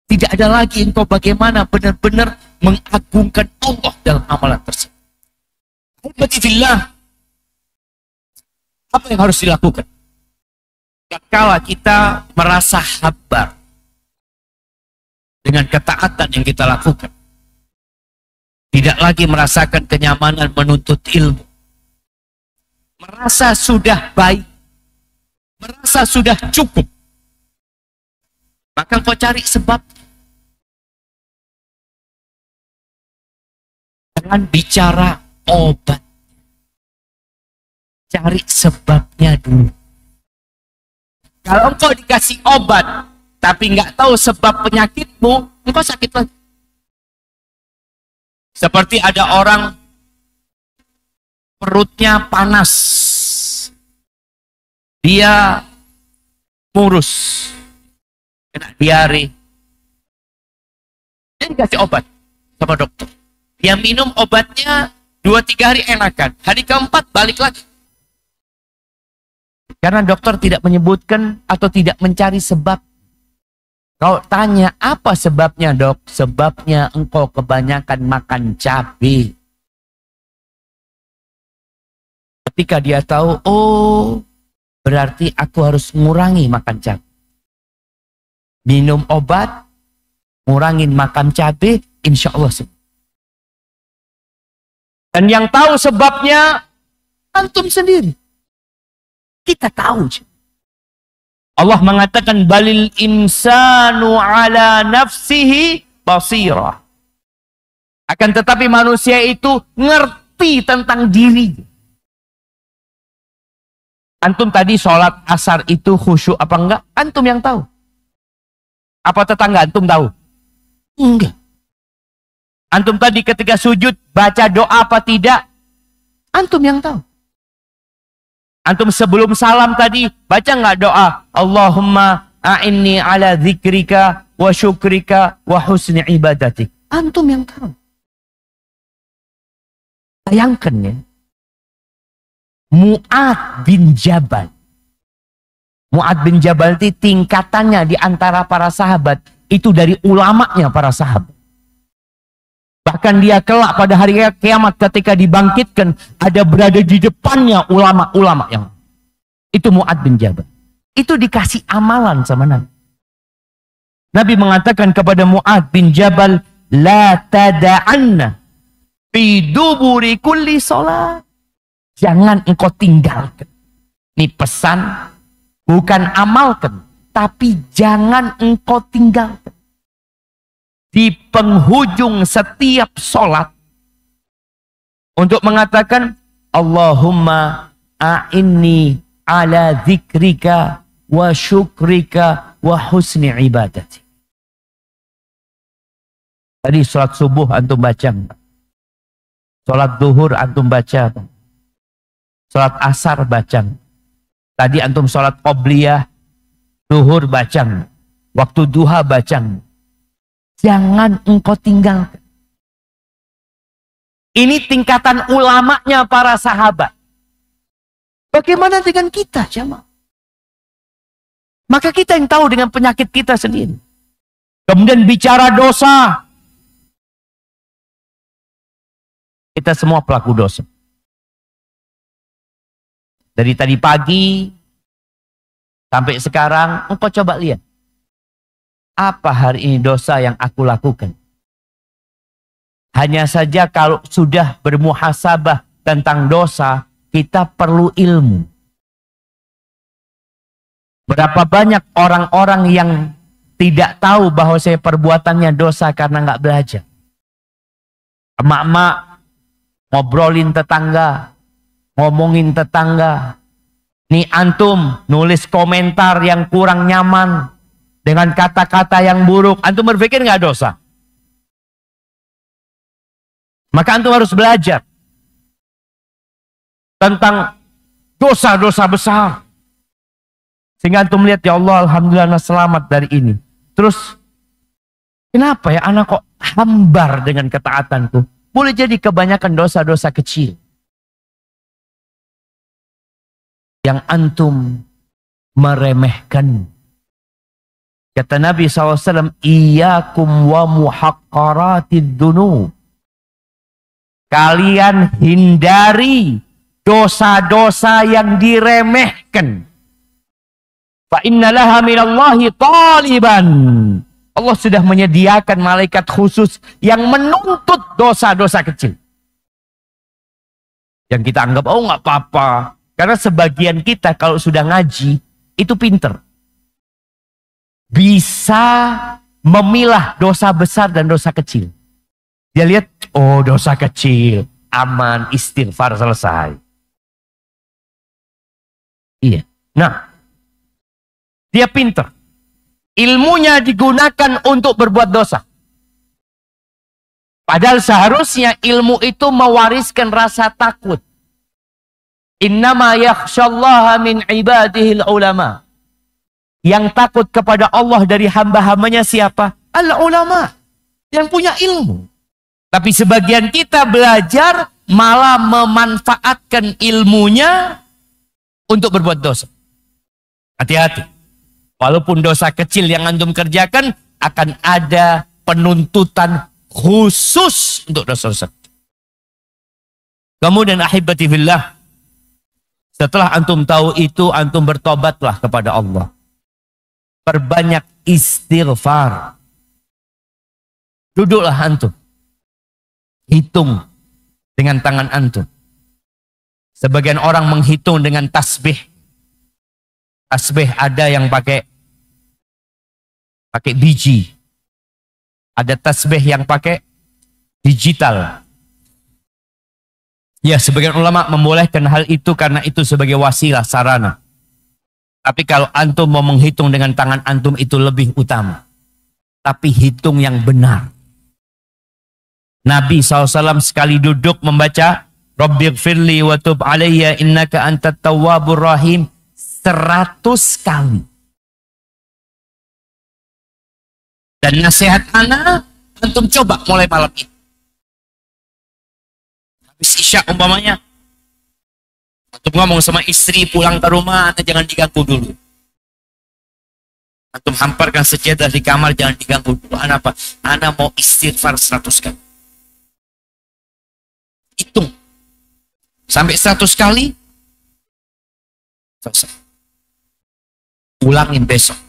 Tidak ada lagi engkau bagaimana benar-benar mengagungkan Allah dalam amalan tersebut. Alhamdulillah. Apa yang harus dilakukan? Kala kita merasa sabar dengan ketaatan yang kita lakukan. Tidak lagi merasakan kenyamanan menuntut ilmu. Merasa sudah baik. Merasa sudah cukup. Maka kau cari sebab. Jangan bicara obat. Cari sebabnya dulu. Kalau engkau dikasih obat, tapi nggak tahu sebab penyakitmu, engkau sakit lagi. Seperti ada orang perutnya panas. Dia murus. Kena diare. Dia dikasih obat sama dokter. Dia minum obatnya 2-3 hari enakan. Hari keempat balik lagi. Karena dokter tidak menyebutkan atau tidak mencari sebab. Kau tanya, apa sebabnya dok? Sebabnya engkau kebanyakan makan cabai. Ketika dia tahu, oh berarti aku harus ngurangi makan cabai. Minum obat, ngurangin makan cabai, insya Allah sembuh. Dan yang tahu sebabnya, antum sendiri. Kita tahu. Allah mengatakan balil insanu ala nafsihi basirah. Akan tetapi manusia itu ngerti tentang diri. Antum tadi sholat asar itu khusyuk apa enggak? Antum yang tahu. Apa tetangga antum tahu? Enggak. Antum tadi ketika sujud baca doa apa tidak? Antum yang tahu. Antum sebelum salam tadi baca nggak doa Allahumma a'inni ala dzikrika wa syukrika wa husni ibadatik. Antum yang tahu. Bayangkan ya. Mu'ad bin Jabal. Mu'ad bin Jabal itu tingkatannya di antara para sahabat itu dari ulamanya para sahabat. Bahkan dia kelak pada hari kiamat ketika dibangkitkan ada berada di depannya ulama-ulama yang itu Mu'ad bin Jabal. Itu dikasih amalan sama Nabi. Nabi mengatakan kepada Mu'ad bin Jabal, la tada'anna fi duburi kulli salat. Jangan engkau tinggalkan. Ini pesan bukan amalkan, tapi jangan engkau tinggalkan. Di penghujung setiap sholat untuk mengatakan Allahumma a'inni ala dzikrika wa syukrika wa husni ibadati. Tadi sholat subuh antum baca, sholat duhur antum baca, sholat asar baca, tadi antum sholat qobliyah duhur baca, waktu duha baca. Jangan engkau tinggalkan. Ini tingkatan ulamanya para sahabat. Bagaimana dengan kita, jamaah? Maka kita yang tahu dengan penyakit kita sendiri. Kemudian bicara dosa. Kita semua pelaku dosa. Dari tadi pagi sampai sekarang, engkau coba lihat. Apa hari ini dosa yang aku lakukan? Hanya saja kalau sudah bermuhasabah tentang dosa, kita perlu ilmu. Berapa banyak orang-orang yang tidak tahu bahwa saya perbuatannya dosa karena nggak belajar. Emak-emak ngobrolin tetangga, ngomongin tetangga. Nih antum nulis komentar yang kurang nyaman. Dengan kata-kata yang buruk, antum berpikir nggak dosa? Maka antum harus belajar tentang dosa-dosa besar. Sehingga antum melihat, ya Allah, alhamdulillah selamat dari ini. Terus, kenapa ya anak kok hambar dengan ketaatanku? Boleh jadi kebanyakan dosa-dosa kecil. yang antum meremehkan. Kata Nabi SAW, Iyakum wa muhaqqaratid dunub. Kalian hindari dosa-dosa yang diremehkan. Fa inna laha minallahi taliban. Allah sudah menyediakan malaikat khusus yang menuntut dosa-dosa kecil. Yang kita anggap, oh nggak apa-apa. Karena sebagian kita kalau sudah ngaji, itu pinter. Bisa memilah dosa besar dan dosa kecil. Dia lihat, oh dosa kecil, aman, istighfar, selesai. Iya. Nah, dia pinter. Ilmunya digunakan untuk berbuat dosa. Padahal seharusnya ilmu itu mewariskan rasa takut. Innama yakhshallaha min ibadihil ulama. Yang takut kepada Allah dari hamba-hambanya siapa? Al-ulama. Yang punya ilmu. Tapi sebagian kita belajar malah memanfaatkan ilmunya untuk berbuat dosa. Hati-hati. Walaupun dosa kecil yang antum kerjakan, akan ada penuntutan khusus untuk dosa-dosa. Kemudian ahibati fillah, setelah antum tahu itu, antum bertobatlah kepada Allah. Perbanyak istighfar. Duduklah antum. Hitung dengan tangan antum. Sebagian orang menghitung dengan tasbih. Tasbih ada yang pakai biji. Ada tasbih yang pakai digital. Ya, sebagian ulama membolehkan hal itu karena itu sebagai wasilah, sarana. Tapi kalau antum mau menghitung dengan tangan antum itu lebih utama. Tapi hitung yang benar. Nabi SAW sekali duduk membaca Rabbighfirli wa tub alayya innaka antat tawwabur rahim 100 kali. Dan nasihat anak, antum coba mulai malam ini. Habis isya umpamanya, antum ngomong sama istri pulang ke rumah, anda jangan diganggu dulu. Antum hamparkan sejadah di kamar, jangan diganggu dulu. Anak apa? Anak mau istighfar 100 kali. Hitung. Sampai 100 kali, selesai. Ulangin besok.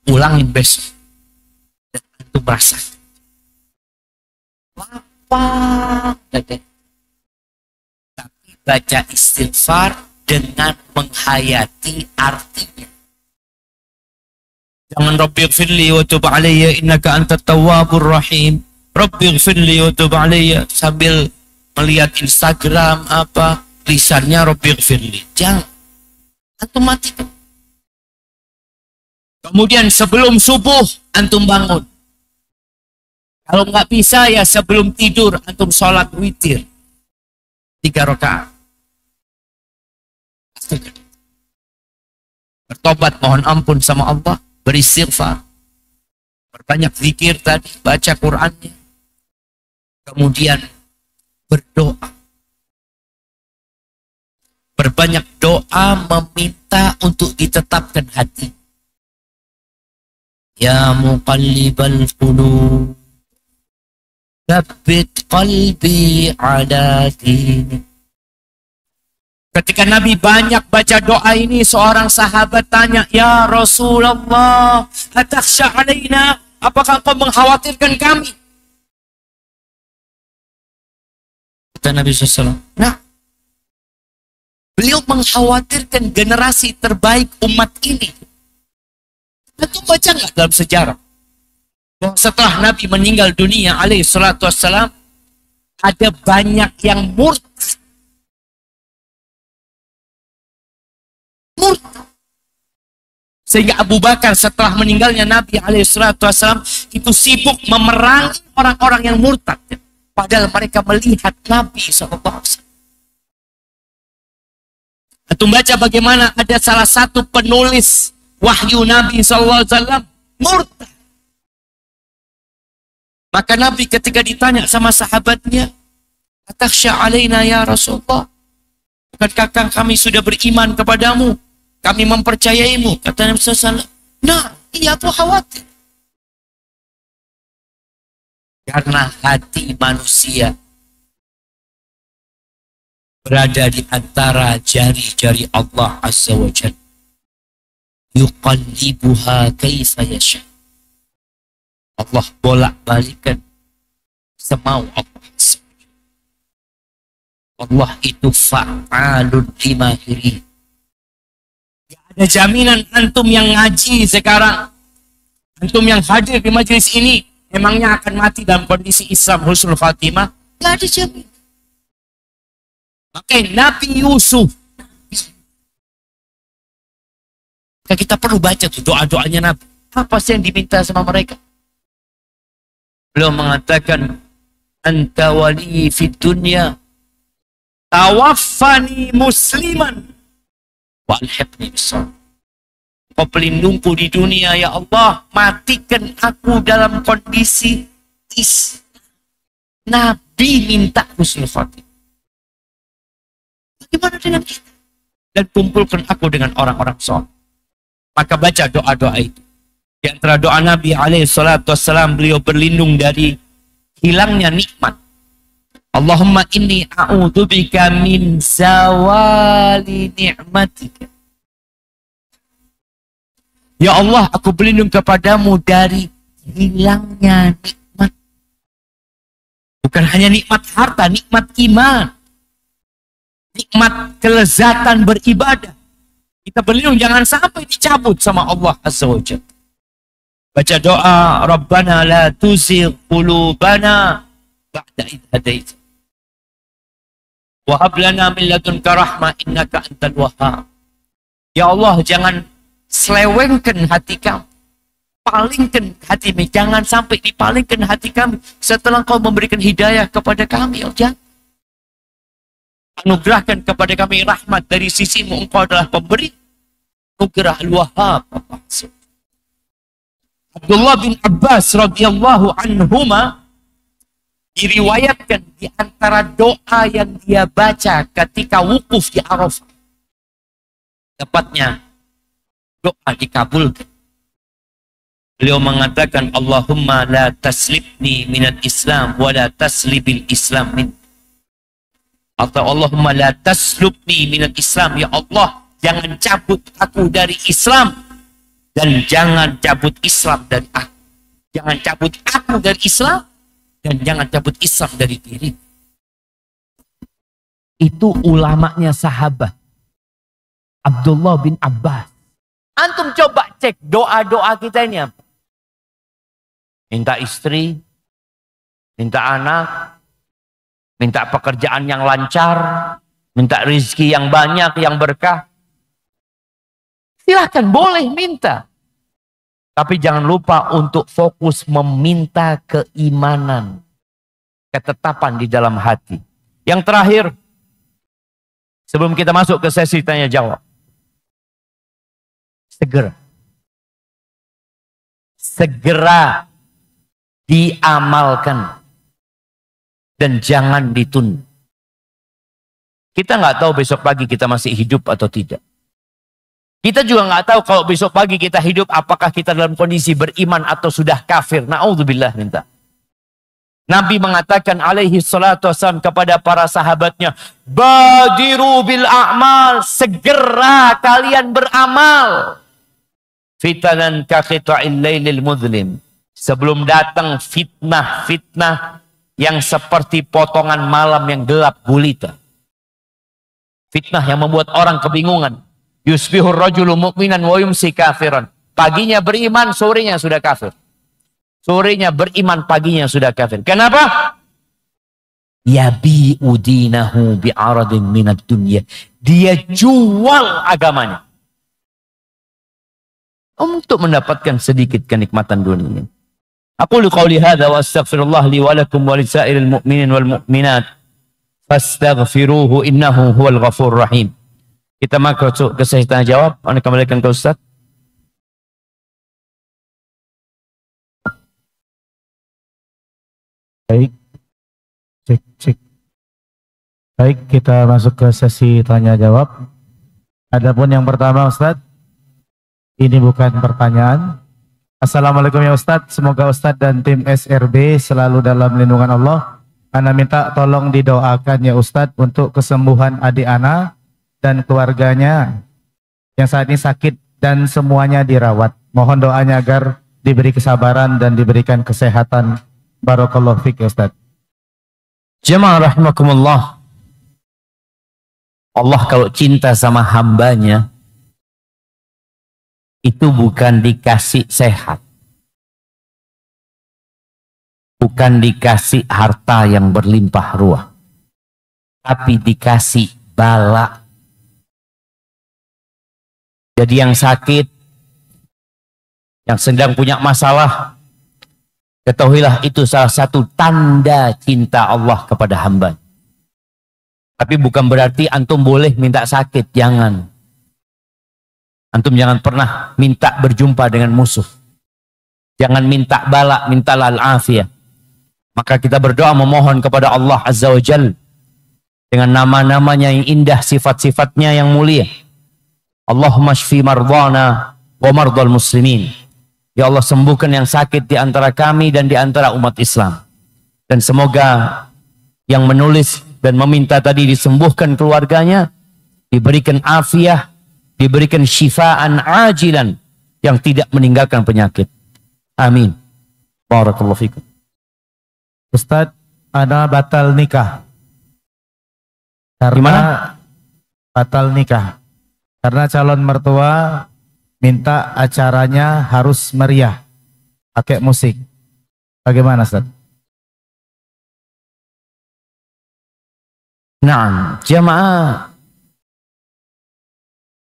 Ulangin besok. Dan itu merasa lapang. Tapi baca istighfar dengan menghayati artinya. Jangan Rabbighfirli wa tub alayya innaka antat tawwabur rahim. Rabbighfirli wa tub alayya sambil melihat Instagram apa lisannya Rabbighfirli. Jangan. Antum matikan. Kemudian sebelum subuh antum bangun. Kalau nggak bisa ya sebelum tidur antum sholat witir 3 rakaat. Bertobat, mohon ampun sama Allah, beristighfar, berbanyak zikir tadi, baca Qur'annya, kemudian berdoa. Berbanyak doa meminta untuk ditetapkan hati. Ya muqallibal qulub, tsabbit qalbi ala dinik. Ketika Nabi banyak baca doa ini, seorang sahabat tanya, ya Rasulullah, atakhsha alaina, apakah engkau mengkhawatirkan kami? Kata Nabi SAW, nah, beliau mengkhawatirkan generasi terbaik umat ini. Itu baca nggak dalam sejarah? Bahwa setelah Nabi meninggal dunia alaihi salatu wassalam, ada banyak yang murtad. Sehingga Abu Bakar setelah meninggalnya Nabi alaihi salatu wassalam itu sibuk memerangi orang-orang yang murtad. Padahal mereka melihat Nabi SAW. Antum baca bagaimana ada salah satu penulis wahyu Nabi SAW murtad. Maka Nabi ketika ditanya sama sahabatnya, atakhsha alaina ya Rasulullah, Bukankah kami sudah beriman kepadamu? Kami mempercayaimu. Kata Nabi SAW. Nah, iya aku khawatir. Karena hati manusia berada di antara jari-jari Allah Azza wa Jalla. Yuqallibuha kaifa yasha. Allah bolak-balikan semau Allah. Allah itu fa'alun lima yurid. Gak ada jaminan antum yang ngaji sekarang, antum yang hadir di majelis ini, emangnya akan mati dalam kondisi Islam husnul khatimah? Gak ada jaminan. Makanya Nabi Yusuf, kita perlu baca tuh doa-doanya Nabi. Apa sih yang diminta sama mereka? Beliau mengatakan, Anta wali fid dunya, tawaffani musliman, walhibni bisawab. Kau pelindungku di dunia, ya Allah, matikan aku dalam kondisi Islam. Nabi minta husnul khatimah. Bagaimana dengan kita? Dan kumpulkan aku dengan orang-orang soleh. Maka baca doa-doa itu. Di antara doa Nabi SAW, beliau berlindung dari hilangnya nikmat. Allahumma inni a'udzubika min zawali ni'matika. Ya Allah, aku berlindung kepadamu dari hilangnya nikmat. Bukan hanya nikmat harta, nikmat iman. Nikmat kelezatan beribadah. Kita berlindung jangan sampai dicabut sama Allah Azza wa Jalla. Baca doa, Rabbana la tuzigh qulubana ba'da idh hadaitana wa hab lana min ladunka rahmah innaka antal wahhab. Ya Allah, jangan selewengkan hati kami. Palingkan hati kami. Jangan sampai dipalingkan hati kami setelah Kau memberikan hidayah kepada kami. Ya jangan. Anugerahkan kepada kami rahmat dari sisimu. Engkau adalah pemberi anugerah al-Wahhab. Abdullah bin Abbas radhiyallahu anhuma diriwayatkan di antara doa yang dia baca ketika wukuf di Arafah. Tepatnya doa dikabulkan. Beliau mengatakan, Allahumma la taslibni minal Islam wa la taslibil Islam min. Atau Allahumma la taslubni minal Islam. Ya Allah, jangan cabut aku dari Islam. Dan jangan cabut Islam dari aku. Jangan cabut aku dari Islam. Dan jangan cabut Islam dari diri. Itu ulamanya sahabat. Abdullah bin Abbas. Antum coba cek doa-doa kita ini apa? Minta istri. Minta anak. Minta pekerjaan yang lancar. Minta rezeki yang banyak, yang berkah. Silahkan, boleh minta. Tapi jangan lupa untuk fokus meminta keimanan. Ketetapan di dalam hati. Yang terakhir, sebelum kita masuk ke sesi tanya jawab. Segera diamalkan. Dan jangan ditunda. Kita nggak tahu besok pagi kita masih hidup atau tidak. Kita juga nggak tahu kalau besok pagi kita hidup, apakah kita dalam kondisi beriman atau sudah kafir. Na'udzubillah minta. Nabi mengatakan alaihi salatu wassalam kepada para sahabatnya, Badiru bil a'mal, segera kalian beramal. Fitanan ka qita'il lailil mudlim. Sebelum datang fitnah-fitnah yang seperti potongan malam yang gelap gulita. Fitnah yang membuat orang kebingungan. Yusbihur rajulu mu'minan wa yumsi kafiran. Paginya beriman, sorenya sudah kafir. Sorenya beriman, paginya sudah kafir. Kenapa? Yabi'u dinahu bi'aradin minad dunya. Dia jual agamanya. Untuk mendapatkan sedikit kenikmatan dunia. Aqulu qawli hadha wa astaghfirullah li wa lakum wa lisairil mu'minin wal mu'minat. Fastaghfiruhu innahu huwal ghafur rahim. Kita masuk ke sesi tanya jawab. Anda kembalikan ke Ustaz. Baik. Cek. Baik, kita masuk ke sesi tanya jawab. Adapun yang pertama Ustadz, ini bukan pertanyaan. Assalamualaikum ya Ustadz, semoga Ustadz dan tim SRB selalu dalam lindungan Allah. Ana minta tolong didoakan ya Ustadz untuk kesembuhan adik Ana dan keluarganya yang saat ini sakit dan semuanya dirawat. Mohon doanya agar diberi kesabaran dan diberikan kesehatan. Barakallahu fiik ya Ustadz. Jemaah rahimakumullah. Allah kalau cinta sama hambanya, itu bukan dikasih sehat, bukan dikasih harta yang berlimpah ruah, tapi dikasih bala. Jadi yang sakit, yang sedang punya masalah, ketahuilah itu salah satu tanda cinta Allah kepada hamba. Tapi bukan berarti antum boleh minta sakit, jangan. Antum jangan pernah minta berjumpa dengan musuh. Jangan minta bala, minta al-afiyah. Maka kita berdoa memohon kepada Allah Azza wa Jal dengan nama-namanya yang indah, sifat-sifatnya yang mulia. Allahumma shfi mardana wa mardal muslimin. Ya Allah, sembuhkan yang sakit di antara kami dan di antara umat Islam. Dan semoga yang menulis dan meminta tadi disembuhkan keluarganya, diberikan afiah, diberikan syifaan ajilan yang tidak meninggalkan penyakit. Amin. Barakallahu fikum. Ustadz, Ana batal nikah. Karena batal nikah. Karena calon mertua minta acaranya harus meriah, pakai musik. Bagaimana Ustadz? Nah, jamaah,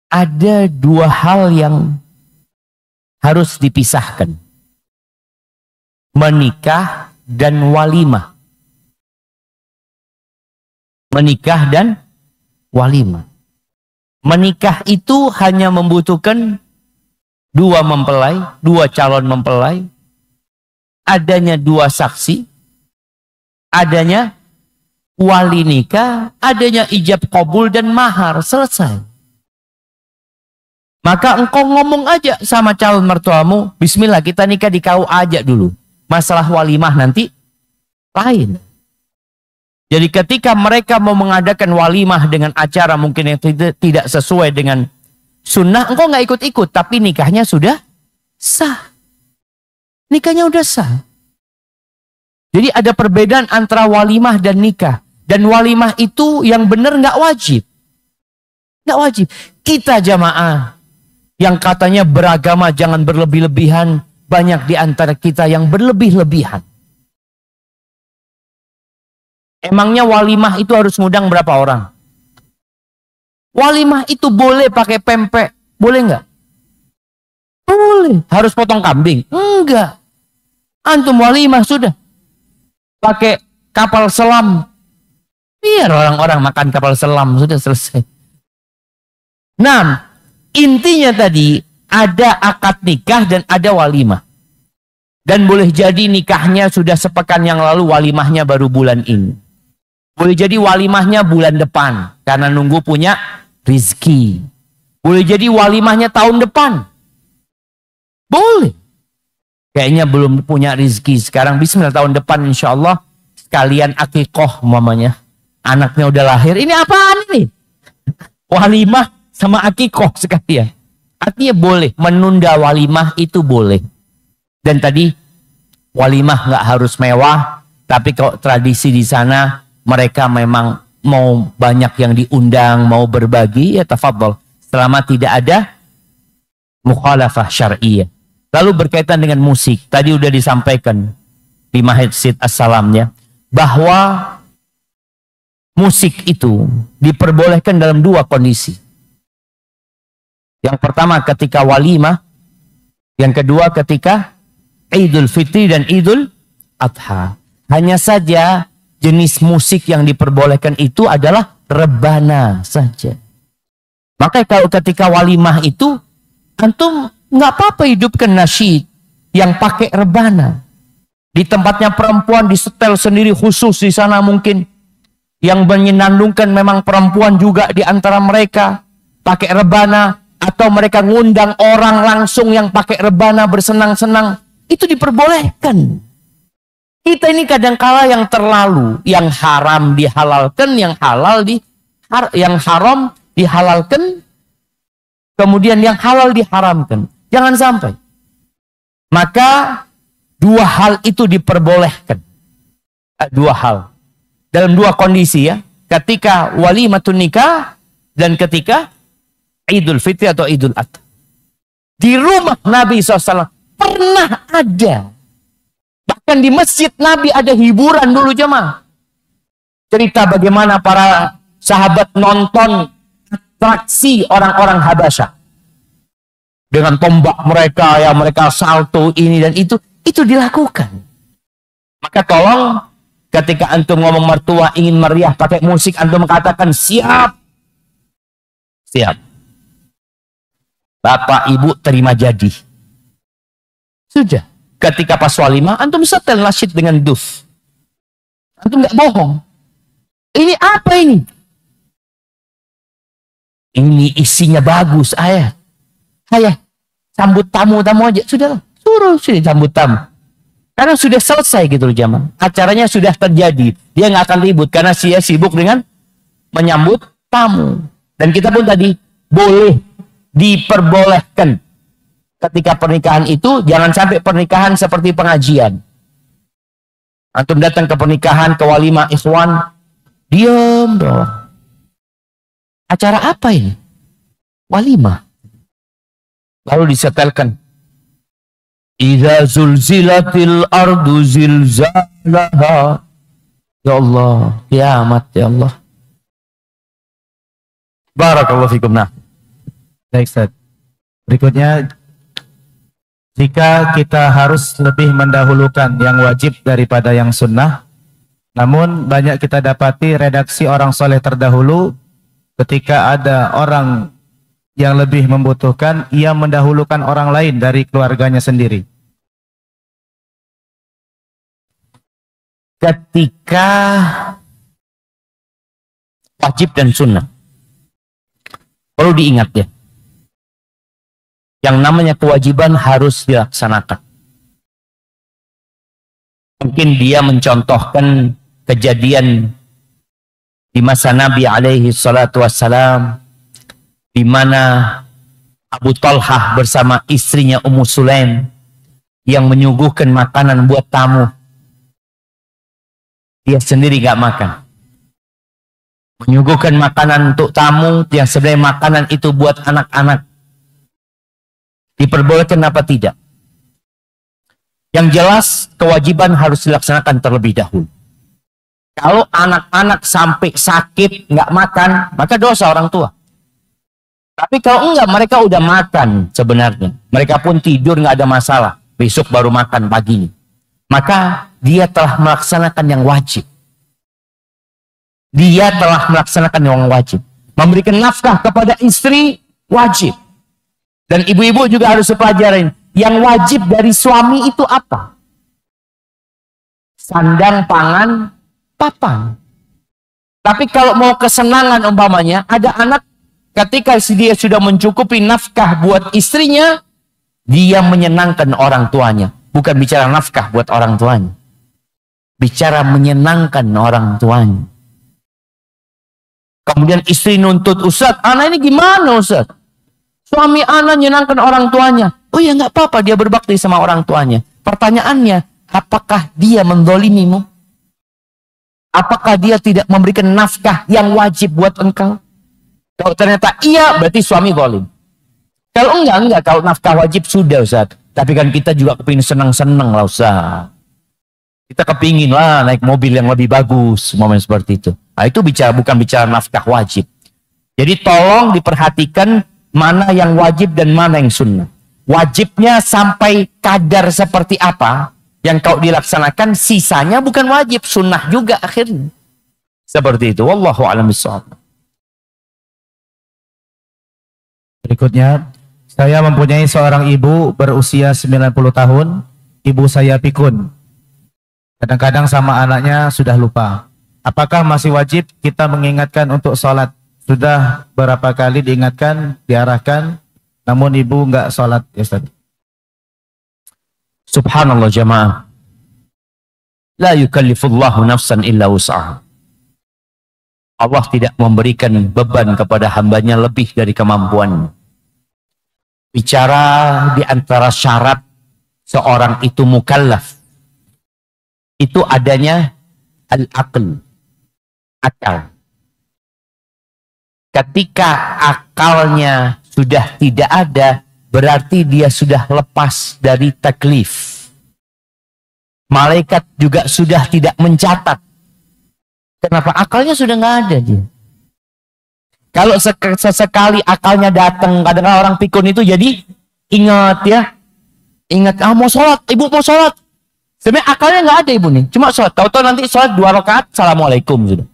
ada dua hal yang harus dipisahkan. Menikah dan walimah. Menikah dan walimah. Menikah itu hanya membutuhkan dua mempelai, dua calon mempelai, adanya dua saksi, adanya wali nikah, adanya ijab qabul dan mahar, selesai. Maka engkau ngomong aja sama calon mertuamu, bismillah kita nikah di KUA aja dulu. Masalah walimah nanti lain. Jadi ketika mereka mau mengadakan walimah dengan acara mungkin yang tidak sesuai dengan sunnah, engkau nggak ikut-ikut, tapi nikahnya sudah sah. Nikahnya udah sah. Jadi ada perbedaan antara walimah dan nikah. Dan walimah itu yang benar nggak wajib. Nggak wajib. Kita jamaah yang katanya beragama jangan berlebih-lebihan, banyak di antara kita yang berlebih-lebihan. Emangnya walimah itu harus ngundang berapa orang? Walimah itu boleh pakai pempek, boleh nggak? Boleh. Harus potong kambing? Enggak. Antum walimah sudah pakai kapal selam, biar orang-orang makan kapal selam, sudah selesai. Nah, intinya tadi ada akad nikah dan ada walimah. Dan boleh jadi nikahnya sudah sepekan yang lalu, walimahnya baru bulan ini. Boleh jadi walimahnya bulan depan karena nunggu punya rizki. Boleh jadi walimahnya tahun depan. Boleh. Kayaknya belum punya rizki sekarang, bismillah tahun depan insya Allah sekalian akikoh mamanya. Anaknya udah lahir, ini apaan ini? Walimah sama akikoh sekalian. Artinya boleh, menunda walimah itu boleh. Dan tadi walimah nggak harus mewah, tapi kalau tradisi di sana mereka memang mau banyak yang diundang, mau berbagi, ya tafadhol. Selama tidak ada mukhalafah syar'iyyah. Lalu berkaitan dengan musik, tadi udah disampaikan di Masjid As-Salamnya bahwa musik itu diperbolehkan dalam dua kondisi. Yang pertama ketika walimah, yang kedua ketika Idul Fitri dan Idul Adha. Hanya saja jenis musik yang diperbolehkan itu adalah rebana saja. Maka kalau ketika walimah itu antum nggak apa-apa hidupkan nasyid yang pakai rebana. Di tempatnya perempuan disetel sendiri khusus di sana mungkin. yang menyenandungkan memang perempuan juga di antara mereka pakai rebana, atau mereka ngundang orang langsung yang pakai rebana bersenang-senang, itu diperbolehkan. Kita ini kadangkala yang terlalu, yang haram dihalalkan, yang haram dihalalkan, kemudian yang halal diharamkan. Jangan sampai. Maka dua hal itu diperbolehkan. Dua hal. Dalam dua kondisi ya. Ketika walimatun nikah dan ketika Idul Fitri atau Idul Adha. Di rumah Nabi SAW pernah ada. Bahkan di masjid Nabi ada hiburan dulu jemaah. Cerita bagaimana para sahabat nonton atraksi orang-orang Habasyah. Dengan tombak mereka, ya mereka salto ini dan itu dilakukan. Maka tolong ketika antum ngomong mertua ingin meriah pakai musik, antum katakan siap. Siap. Bapak ibu terima jadi. Sudah. Ketika pas walimah, antum setel nasyid dengan duf. Antum nggak bohong. Ini apa ini? Ini isinya bagus, ayah. Ayah, sambut tamu-tamu aja. Sudahlah, suruh sambut tamu. Karena sudah selesai gitu loh jamaah. Acaranya sudah terjadi. Dia nggak akan ribut karena dia sibuk dengan menyambut tamu. Dan kita pun tadi boleh diperbolehkan ketika pernikahan itu, jangan sampai pernikahan seperti pengajian. Antum datang ke pernikahan, ke walimah ikhwan, diam dong. Acara apa ini? Walimah. Lalu disetelkan. Idza zulzilatil ardu zilzalaha. Ya Allah, kiamat ya Allah. Barakallahu fikum. Nah, Baik, Ustaz. Berikutnya, jika kita harus lebih mendahulukan yang wajib daripada yang sunnah, namun banyak kita dapati redaksi orang soleh terdahulu, ketika ada orang yang lebih membutuhkan, ia mendahulukan orang lain dari keluarganya sendiri. Ketika wajib dan sunnah, perlu diingat ya, yang namanya kewajiban harus dilaksanakan. Mungkin dia mencontohkan kejadian di masa Nabi alaihi salatu wassalam, di mana Abu Talhah bersama istrinya Ummu Sulaim yang menyuguhkan makanan buat tamu. Dia sendiri gak makan. Menyuguhkan makanan untuk tamu yang sebenarnya makanan itu buat anak-anak. Diperbolehkan apa tidak? Yang jelas kewajiban harus dilaksanakan terlebih dahulu. Kalau anak-anak sampai sakit nggak makan, maka dosa orang tua. Tapi kalau enggak, mereka udah makan sebenarnya. Mereka pun tidur nggak ada masalah. Besok baru makan paginya. Maka dia telah melaksanakan yang wajib. Dia telah melaksanakan yang wajib. Memberikan nafkah kepada istri wajib. Dan ibu-ibu juga harus pelajarin. Yang wajib dari suami itu apa? Sandang, pangan, papan. Tapi kalau mau kesenangan umpamanya, ada anak ketika dia sudah mencukupi nafkah buat istrinya, dia menyenangkan orang tuanya. Bukan bicara nafkah buat orang tuanya. Bicara menyenangkan orang tuanya. Kemudian istri nuntut, Ustaz, anak ini gimana Ustaz? Suami anak menyenangkan orang tuanya. Oh ya nggak apa-apa, dia berbakti sama orang tuanya. Pertanyaannya, apakah dia mendolimimu? Apakah dia tidak memberikan nafkah yang wajib buat engkau? Kalau ternyata iya, berarti suami zalim. Kalau enggak. Kalau nafkah wajib sudah Ustaz. Tapi kan kita juga kepingin senang-senang lah Ustaz. Kita kepingin lah naik mobil yang lebih bagus, momen seperti itu. Nah, itu bukan bicara nafkah wajib. Jadi tolong diperhatikan mana yang wajib dan mana yang sunnah. Wajibnya sampai kadar seperti apa yang kau dilaksanakan, sisanya bukan wajib, sunnah juga akhirnya. Seperti itu. Wallahu a'lam bishawab. Berikutnya, saya mempunyai seorang ibu berusia 90 tahun. Ibu saya pikun. Kadang-kadang sama anaknya sudah lupa. apakah masih wajib kita mengingatkan untuk sholat? Sudah berapa kali diingatkan, diarahkan, namun ibu nggak sholat, ya Ustaz. Subhanallah jamaah. La yukallifullahu nafsan illa wus'aha. Allah tidak memberikan beban kepada hambanya lebih dari kemampuan. Bicara di antara syarat seorang itu mukallaf, itu adanya al-aql, akal. Ketika akalnya sudah tidak ada, berarti dia sudah lepas dari taklif. Malaikat juga sudah tidak mencatat. Kenapa? Akalnya sudah nggak ada dia. Kalau sesekali akalnya datang, kadang-kadang orang pikun itu jadi ingat ya. Ingat, mau sholat, ibu mau sholat. Sebenarnya akalnya nggak ada ibu nih, cuma sholat. Tahu-tahu nanti sholat 2 rakaat, assalamualaikum sudah.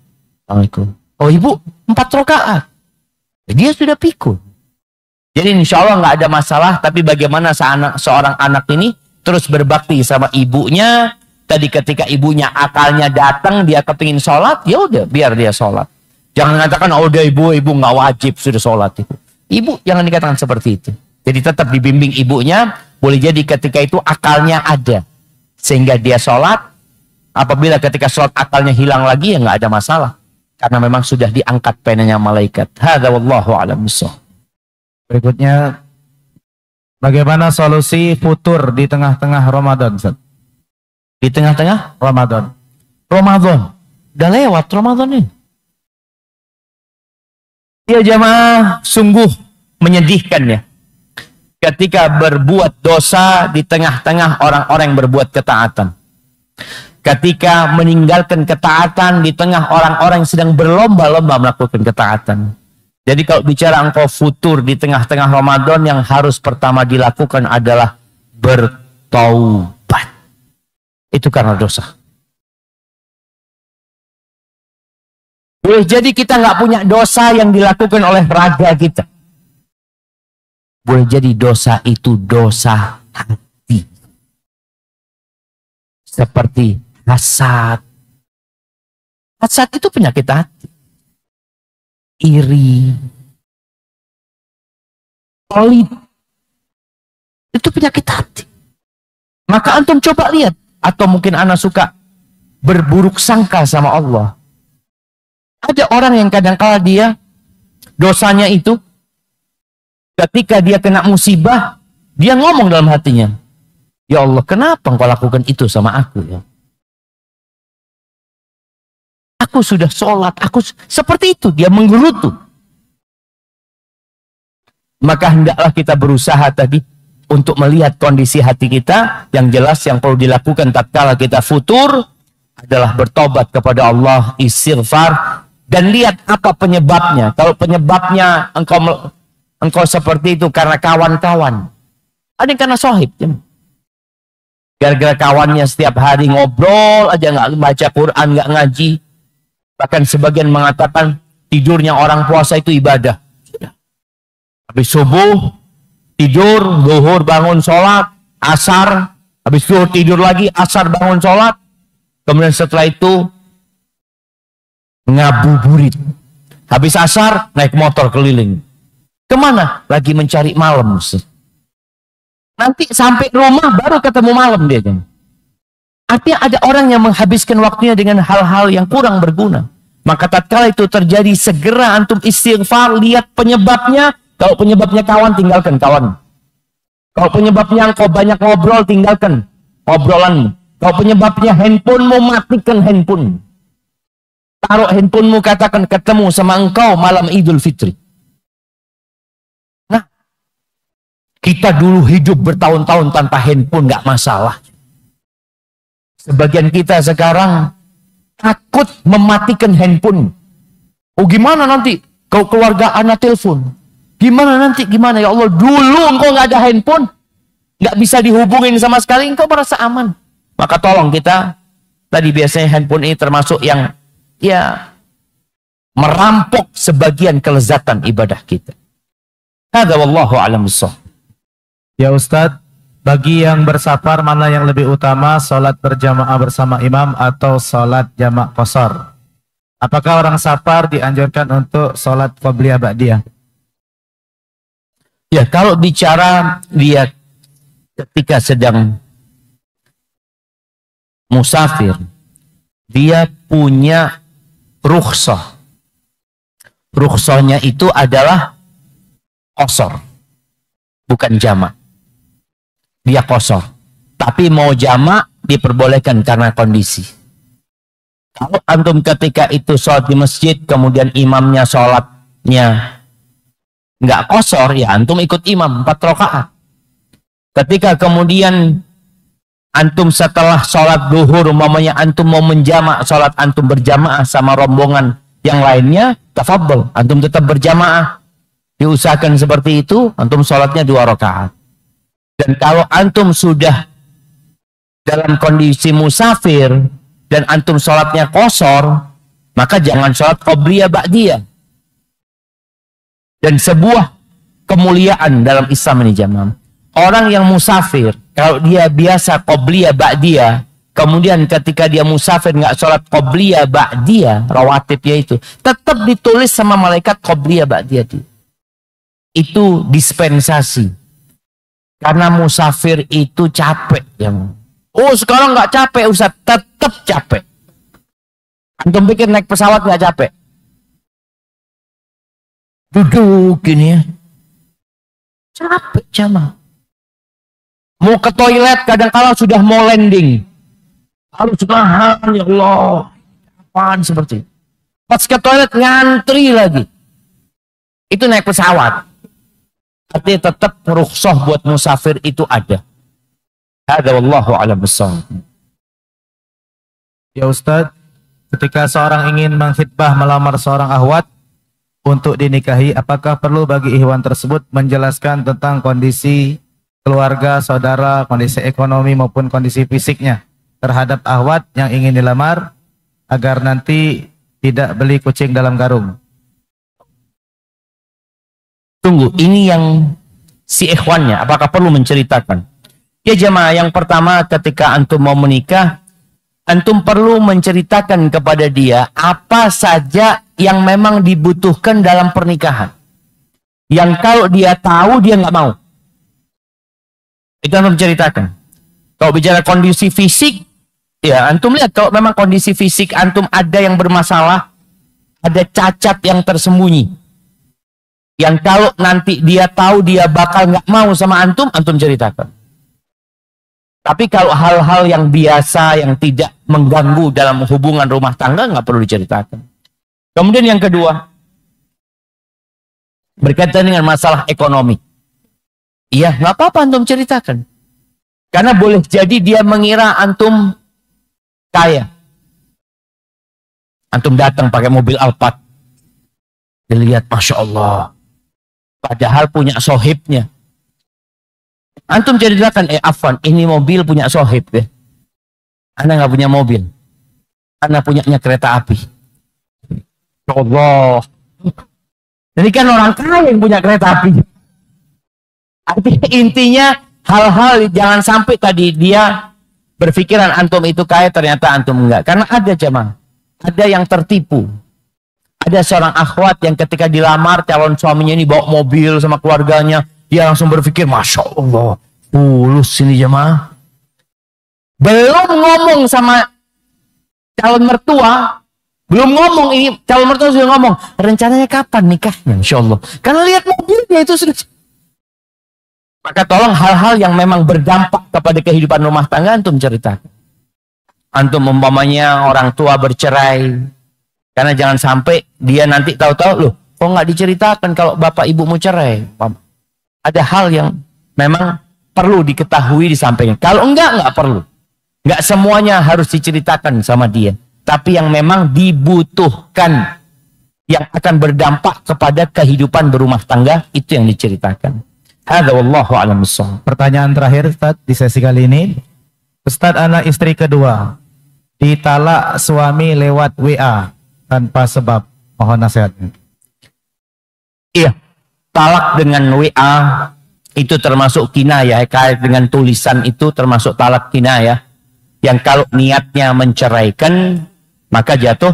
Assalamualaikum. Oh ibu 4 rakaat. Dia sudah pikun. Jadi insya Allah nggak ada masalah. Tapi bagaimana seorang anak ini terus berbakti sama ibunya. Tadi ketika ibunya akalnya datang, dia kepingin sholat, ya udah biar dia sholat. Jangan mengatakan, oh udah ibu nggak wajib sudah sholat itu. Ibu jangan dikatakan seperti itu. Jadi tetap dibimbing ibunya. Boleh jadi ketika itu akalnya ada. Sehingga dia sholat. Apabila ketika sholat akalnya hilang lagi, ya nggak ada masalah. Karena memang sudah diangkat penanya malaikat. Hadza wallahu a'lam bishawab. Berikutnya, bagaimana solusi futur di tengah-tengah Ramadan, Ustaz? Di tengah-tengah Ramadan. Ramadan. Udah lewat Ramadan ini. Ya jamaah, sungguh menyedihkan ya. Ketika berbuat dosa di tengah-tengah orang-orang yang berbuat ketaatan. Ketika meninggalkan ketaatan di tengah orang-orang yang sedang berlomba-lomba melakukan ketaatan. Jadi kalau bicara engkau futur di tengah-tengah Ramadan, yang harus pertama dilakukan adalah bertaubat. Itu karena dosa. Boleh jadi kita nggak punya dosa yang dilakukan oleh raga kita. Boleh jadi dosa itu dosa hati. Seperti hasad. Hasad itu penyakit hati. Iri. Pelit. Itu penyakit hati. Maka antum coba lihat. Atau mungkin anak suka berburuk sangka sama Allah. Ada orang yang kadang-kala dia dosanya itu ketika dia kena musibah, dia ngomong dalam hatinya, ya Allah, kenapa engkau lakukan itu sama aku ya? Aku sudah sholat, aku seperti itu, dia menggerutu. Maka hendaklah kita berusaha tadi untuk melihat kondisi hati kita. Yang jelas yang perlu dilakukan tatkala kita futur adalah bertobat kepada Allah, istighfar, dan lihat apa penyebabnya. Kalau penyebabnya engkau seperti itu karena kawan-kawan, ada yang karena sohib. Gara-gara kawannya setiap hari ngobrol aja, nggak baca Quran, nggak ngaji. Bahkan sebagian mengatakan tidurnya orang puasa itu ibadah. Habis subuh tidur, zuhur bangun sholat, asar, habis zuhur tidur lagi, asar bangun sholat, kemudian setelah itu ngabuburit. Habis asar naik motor keliling. Kemana? Lagi mencari malam. Nanti sampai rumah baru ketemu malam dia. Artinya ada orang yang menghabiskan waktunya dengan hal-hal yang kurang berguna. Maka tatkala itu terjadi, segera antum istighfar, lihat penyebabnya. Kalau penyebabnya kawan, tinggalkan kawan. Kalau penyebabnya engkau banyak ngobrol, tinggalkan obrolanmu. Kalau penyebabnya handphonemu, matikan handphone. Taruh handphonemu, katakan ketemu sama engkau malam Idul Fitri. Nah, kita dulu hidup bertahun-tahun tanpa handphone, nggak masalah. Sebagian kita sekarang takut mematikan handphone. Oh gimana nanti kalau keluarga anak telepon? Gimana nanti? Gimana ya Allah? Dulu engkau nggak ada handphone, nggak bisa dihubungin sama sekali, engkau merasa aman. Maka tolong kita, tadi biasanya handphone ini termasuk yang ya merampok sebagian kelezatan ibadah kita. Hadza wallahu a'lam bishawab. Ya Ustadz, bagi yang bersafar mana yang lebih utama, sholat berjamaah bersama imam atau sholat jamak qashar? Apakah orang safar dianjurkan untuk sholat qabliyah ba'diyah? Ya, kalau bicara dia ketika sedang musafir, dia punya rukhsah. Rukhsahnya itu adalah qasar, bukan jamak. Dia qasar. Tapi mau jamak diperbolehkan karena kondisi. Kalau antum ketika itu sholat di masjid, kemudian imamnya sholatnya nggak qasar, ya antum ikut imam 4 rakaat. Ketika kemudian antum setelah sholat duhur, umpamanya antum mau menjamak sholat antum berjamaah sama rombongan yang lainnya, tafadhol, antum tetap berjamaah. Diusahakan seperti itu, antum sholatnya 2 rakaat. Dan kalau antum sudah dalam kondisi musafir dan antum sholatnya qasar, maka jangan sholat qabliyah ba'diyah. Dan sebuah kemuliaan dalam Islam ini jamaah. Orang yang musafir, kalau dia biasa qabliyah ba'diyah, kemudian ketika dia musafir nggak sholat qabliyah ba'diyah, rawatibnya itu, tetap ditulis sama malaikat qabliyah ba'diyah. Itu dispensasi. Karena musafir itu capek. Oh sekarang nggak capek Ustaz, tetap capek. Antum pikir naik pesawat nggak capek? Duduk gini ya. Capek jamaah. Mau ke toilet kadang-kala sudah mau landing. Harus nahan, ya Allah. Apaan seperti itu? Pas ke toilet ngantri lagi. Itu naik pesawat. Artinya tetap rukhsah buat musafir itu ada. Hadza wallahu a'lam bissawab. Ya Ustadz, ketika seorang ingin mengkhitbah melamar seorang akhwat untuk dinikahi, apakah perlu bagi ikhwan tersebut menjelaskan tentang kondisi keluarga, saudara, kondisi ekonomi maupun kondisi fisiknya terhadap akhwat yang ingin dilamar agar nanti tidak beli kucing dalam karung? Tunggu, ini yang si ikhwannya, apakah perlu menceritakan? Ya jemaah, yang pertama ketika antum mau menikah, antum perlu menceritakan kepada dia apa saja yang memang dibutuhkan dalam pernikahan. Yang kalau dia tahu, dia nggak mau. Itu antum ceritakan. Kalau bicara kondisi fisik, ya antum lihat kalau memang kondisi fisik antum ada yang bermasalah, ada cacat yang tersembunyi. Yang kalau nanti dia tahu dia bakal nggak mau sama antum, antum ceritakan. Tapi kalau hal-hal yang biasa, yang tidak mengganggu dalam hubungan rumah tangga, nggak perlu diceritakan. Kemudian yang kedua, berkaitan dengan masalah ekonomi. Iya, nggak apa-apa antum ceritakan. Karena boleh jadi dia mengira antum kaya. Antum datang pakai mobil Alphard. Dilihat, Masya Allah. Padahal punya sohibnya. Antum ceritakan, Afwan, ini mobil punya sohib ya. Anda nggak punya mobil. Anda punyanya kereta api. Allah. Jadi kan orang kaya yang punya kereta api. Artinya intinya hal-hal jangan sampai tadi dia berpikiran antum itu kaya, ternyata antum enggak. Karena ada jemaah, ada yang tertipu. Ada seorang akhwat yang ketika dilamar calon suaminya ini bawa mobil sama keluarganya, dia langsung berpikir, Masya Allah, mulus ini jemaah. Belum ngomong sama calon mertua, belum ngomong, ini calon mertua sudah ngomong, rencananya kapan nikahnya, Insya Allah. Karena lihat mobilnya itu sudah. Maka tolong hal-hal yang memang berdampak kepada kehidupan rumah tangga antum ceritakan. Antum umpamanya orang tua bercerai. Karena jangan sampai dia nanti tahu-tahu, loh, kok nggak diceritakan kalau bapak ibu mau cerai. Ada hal yang memang perlu diketahui disampaikan. Kalau nggak perlu. Nggak semuanya harus diceritakan sama dia. Tapi yang memang dibutuhkan, yang akan berdampak kepada kehidupan berumah tangga, itu yang diceritakan. Hadza wallahu a'lam bissawab. Pertanyaan terakhir Ustaz di sesi kali ini. Ustaz, anak istri kedua ditalak suami lewat WA tanpa sebab, mohon nasihatnya. Iya, talak dengan WA itu termasuk kinayah, kait dengan tulisan itu termasuk talak kinayah. Yang kalau niatnya menceraikan maka jatuh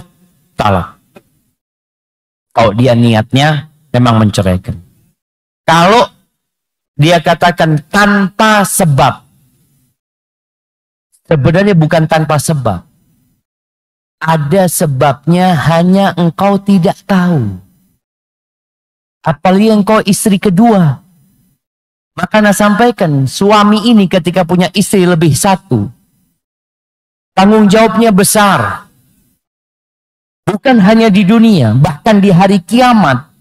talak. Kalau dia niatnya memang menceraikan. Kalau dia katakan tanpa sebab, sebenarnya bukan tanpa sebab. Ada sebabnya, hanya engkau tidak tahu. Apalagi engkau istri kedua. Maka Anda sampaikan, suami ini ketika punya istri lebih satu, tanggung jawabnya besar. Bukan hanya di dunia, bahkan di hari kiamat.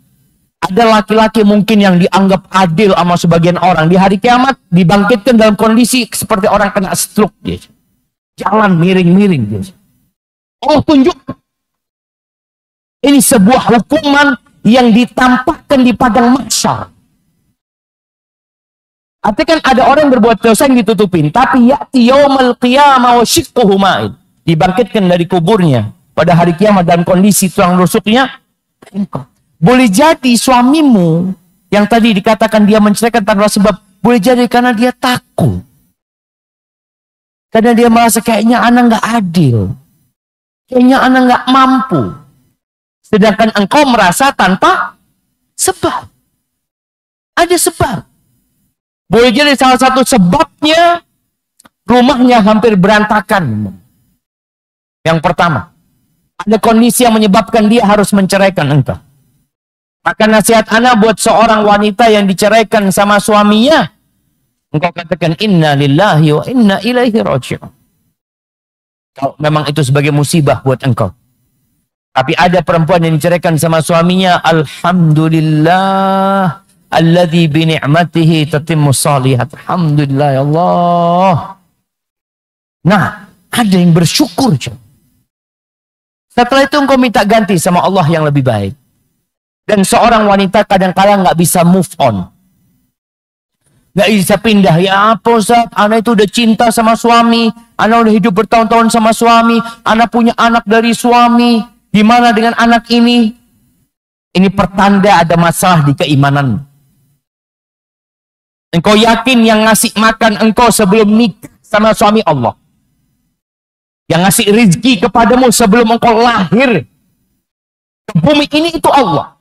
Ada laki-laki mungkin yang dianggap adil sama sebagian orang. Di hari kiamat dibangkitkan dalam kondisi seperti orang kena stroke. Dia. Jalan miring-miring. Dia. Allah tunjuk. Ini sebuah hukuman yang ditampakkan di padang mahsyar. Artinya kan ada orang yang berbuat dosa yang ditutupin. Tapi ya'ti yawmal qiyamah wa shiqquhu ma'in. Dibangkitkan dari kuburnya pada hari kiamat dalam kondisi tulang rusuknya. Boleh jadi suamimu yang tadi dikatakan dia menceraikan tanpa sebab, boleh jadi karena dia takut. Karena dia merasa kayaknya anak nggak adil. Kayaknya anak nggak mampu. Sedangkan engkau merasa tanpa sebab. Ada sebab. Boleh jadi salah satu sebabnya rumahnya hampir berantakan. Yang pertama, ada kondisi yang menyebabkan dia harus menceraikan engkau. Maka nasihat anak buat seorang wanita yang diceraikan sama suaminya, engkau katakan inna lillahi wa inna ilaihi raji'un. Kalau memang itu sebagai musibah buat engkau. Tapi ada perempuan yang diceraikan sama suaminya, alhamdulillah alladzi bi ni'matihi tatimmu shalihat. Alhamdulillah ya Allah. Nah, ada yang bersyukur. Setelah itu engkau minta ganti sama Allah yang lebih baik. Dan seorang wanita kadang-kadang nggak bisa move on. Nggak bisa pindah. Ya apa Ustaz, anak itu udah cinta sama suami. Anak udah hidup bertahun-tahun sama suami. Anak punya anak dari suami. Gimana dengan anak ini? Ini pertanda ada masalah di keimanan. Engkau yakin yang ngasih makan engkau sebelum nikah sama suami Allah. Yang ngasih rezeki kepadamu sebelum engkau lahir ke bumi ini itu Allah.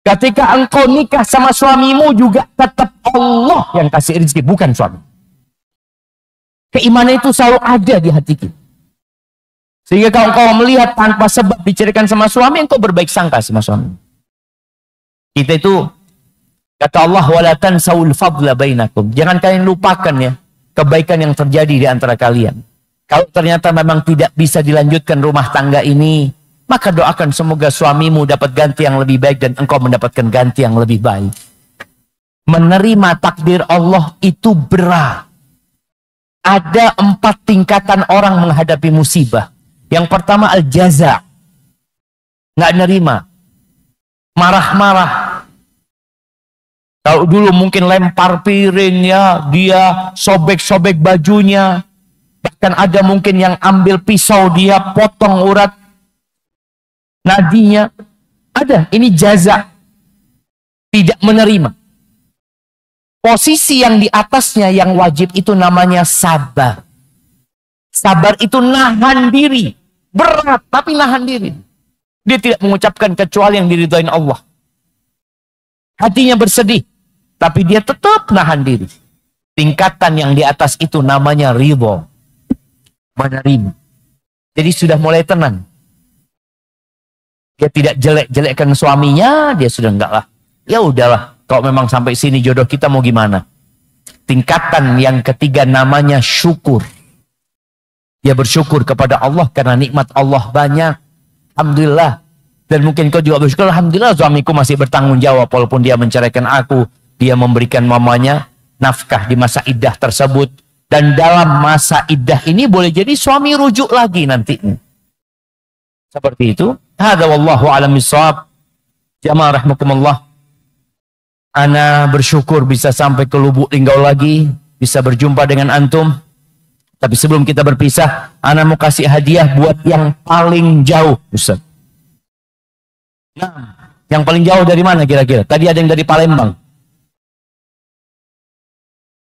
Ketika engkau nikah sama suamimu juga tetap Allah yang kasih rezeki, bukan suami. Keimanan itu selalu ada di hati kita. Sehingga kalau engkau melihat tanpa sebab diceraikan sama suami, engkau berbaik sangka sama suami. Kita itu, kata Allah, wala tansawul fadla bainakum. Jangan kalian lupakan ya kebaikan yang terjadi di antara kalian. Kalau ternyata memang tidak bisa dilanjutkan rumah tangga ini, maka doakan semoga suamimu dapat ganti yang lebih baik dan engkau mendapatkan ganti yang lebih baik. Menerima takdir Allah itu berat. Ada 4 tingkatan orang menghadapi musibah. Yang pertama al-jaza. Nggak nerima. Marah-marah. Kalau dulu mungkin lempar piring ya, dia sobek-sobek bajunya. Bahkan ada mungkin yang ambil pisau dia potong urat nadinya. Ada, ini jaza. Tidak menerima. Posisi yang di atasnya yang wajib itu namanya sabar. Sabar itu nahan diri. Berat, tapi nahan diri. Dia tidak mengucapkan kecuali yang diridhoin Allah. Hatinya bersedih, tapi dia tetap nahan diri. Tingkatan yang di atas itu namanya ridho. Menerima. Jadi sudah mulai tenang. Dia tidak jelek-jelekkan suaminya, dia sudah enggak lah. Ya udahlah, kalau memang sampai sini jodoh kita mau gimana? Tingkatan yang ketiga namanya syukur. Dia bersyukur kepada Allah karena nikmat Allah banyak. Alhamdulillah. Dan mungkin kau juga bersyukur, alhamdulillah suamiku masih bertanggung jawab walaupun dia menceraikan aku. Dia memberikan mamanya nafkah di masa iddah tersebut. Dan dalam masa iddah ini boleh jadi suami rujuk lagi nantinya. Seperti itu. Hadza wallahu a'lam bissawab. Jamaah rahimakumullah. Ana bersyukur bisa sampai ke Lubuk Linggau lagi, bisa berjumpa dengan antum. Tapi sebelum kita berpisah, ana mau kasih hadiah buat yang paling jauh, Ustaz. Nah, yang paling jauh dari mana kira-kira? Tadi ada yang dari Palembang.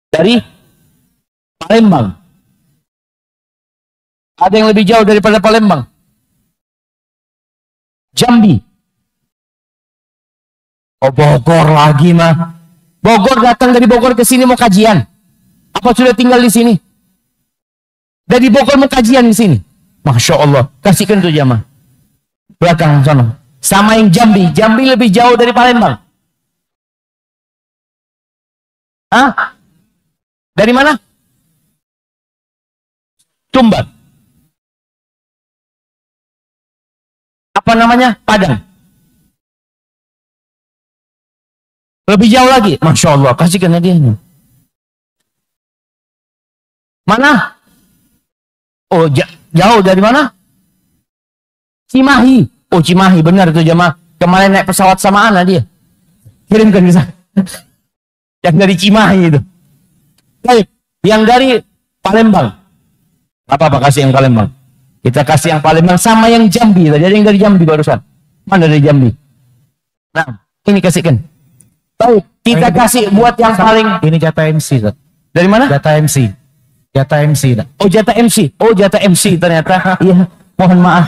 Dari Palembang. Ada yang lebih jauh daripada Palembang? Jambi. Oh Bogor lagi mah. Bogor datang dari Bogor ke sini mau kajian. Apa sudah tinggal di sini? Dari Bogor mau kajian di sini. Masya Allah. Kasihkan tuh jamaah. Belakang sana. Sama yang Jambi. Jambi lebih jauh dari Palembang. Hah? Dari mana? Tumbang. Apa namanya? Padang. Lebih jauh lagi. Masya Allah. Kasihkan hadiahnya. Mana? Oh, jauh dari mana? Cimahi. Oh, Cimahi. Benar itu jamaah. Kemarin naik pesawat sama Ana dia. Kirimkan ke sana. Yang dari Cimahi itu. Baik. Yang dari Palembang. Apa kasih yang Palembang? Kita kasih yang Palembang sama yang Jambi. Tadi ada yang dari Jambi barusan. Mana dari Jambi? Nah, ini kasihkan. Baik. Kita kasih buat yang paling. Ini jatah MC. Dari mana? Jatah MC. Jatah MC. Oh, jatah MC. Oh, jatah MC ternyata. Iya, mohon maaf.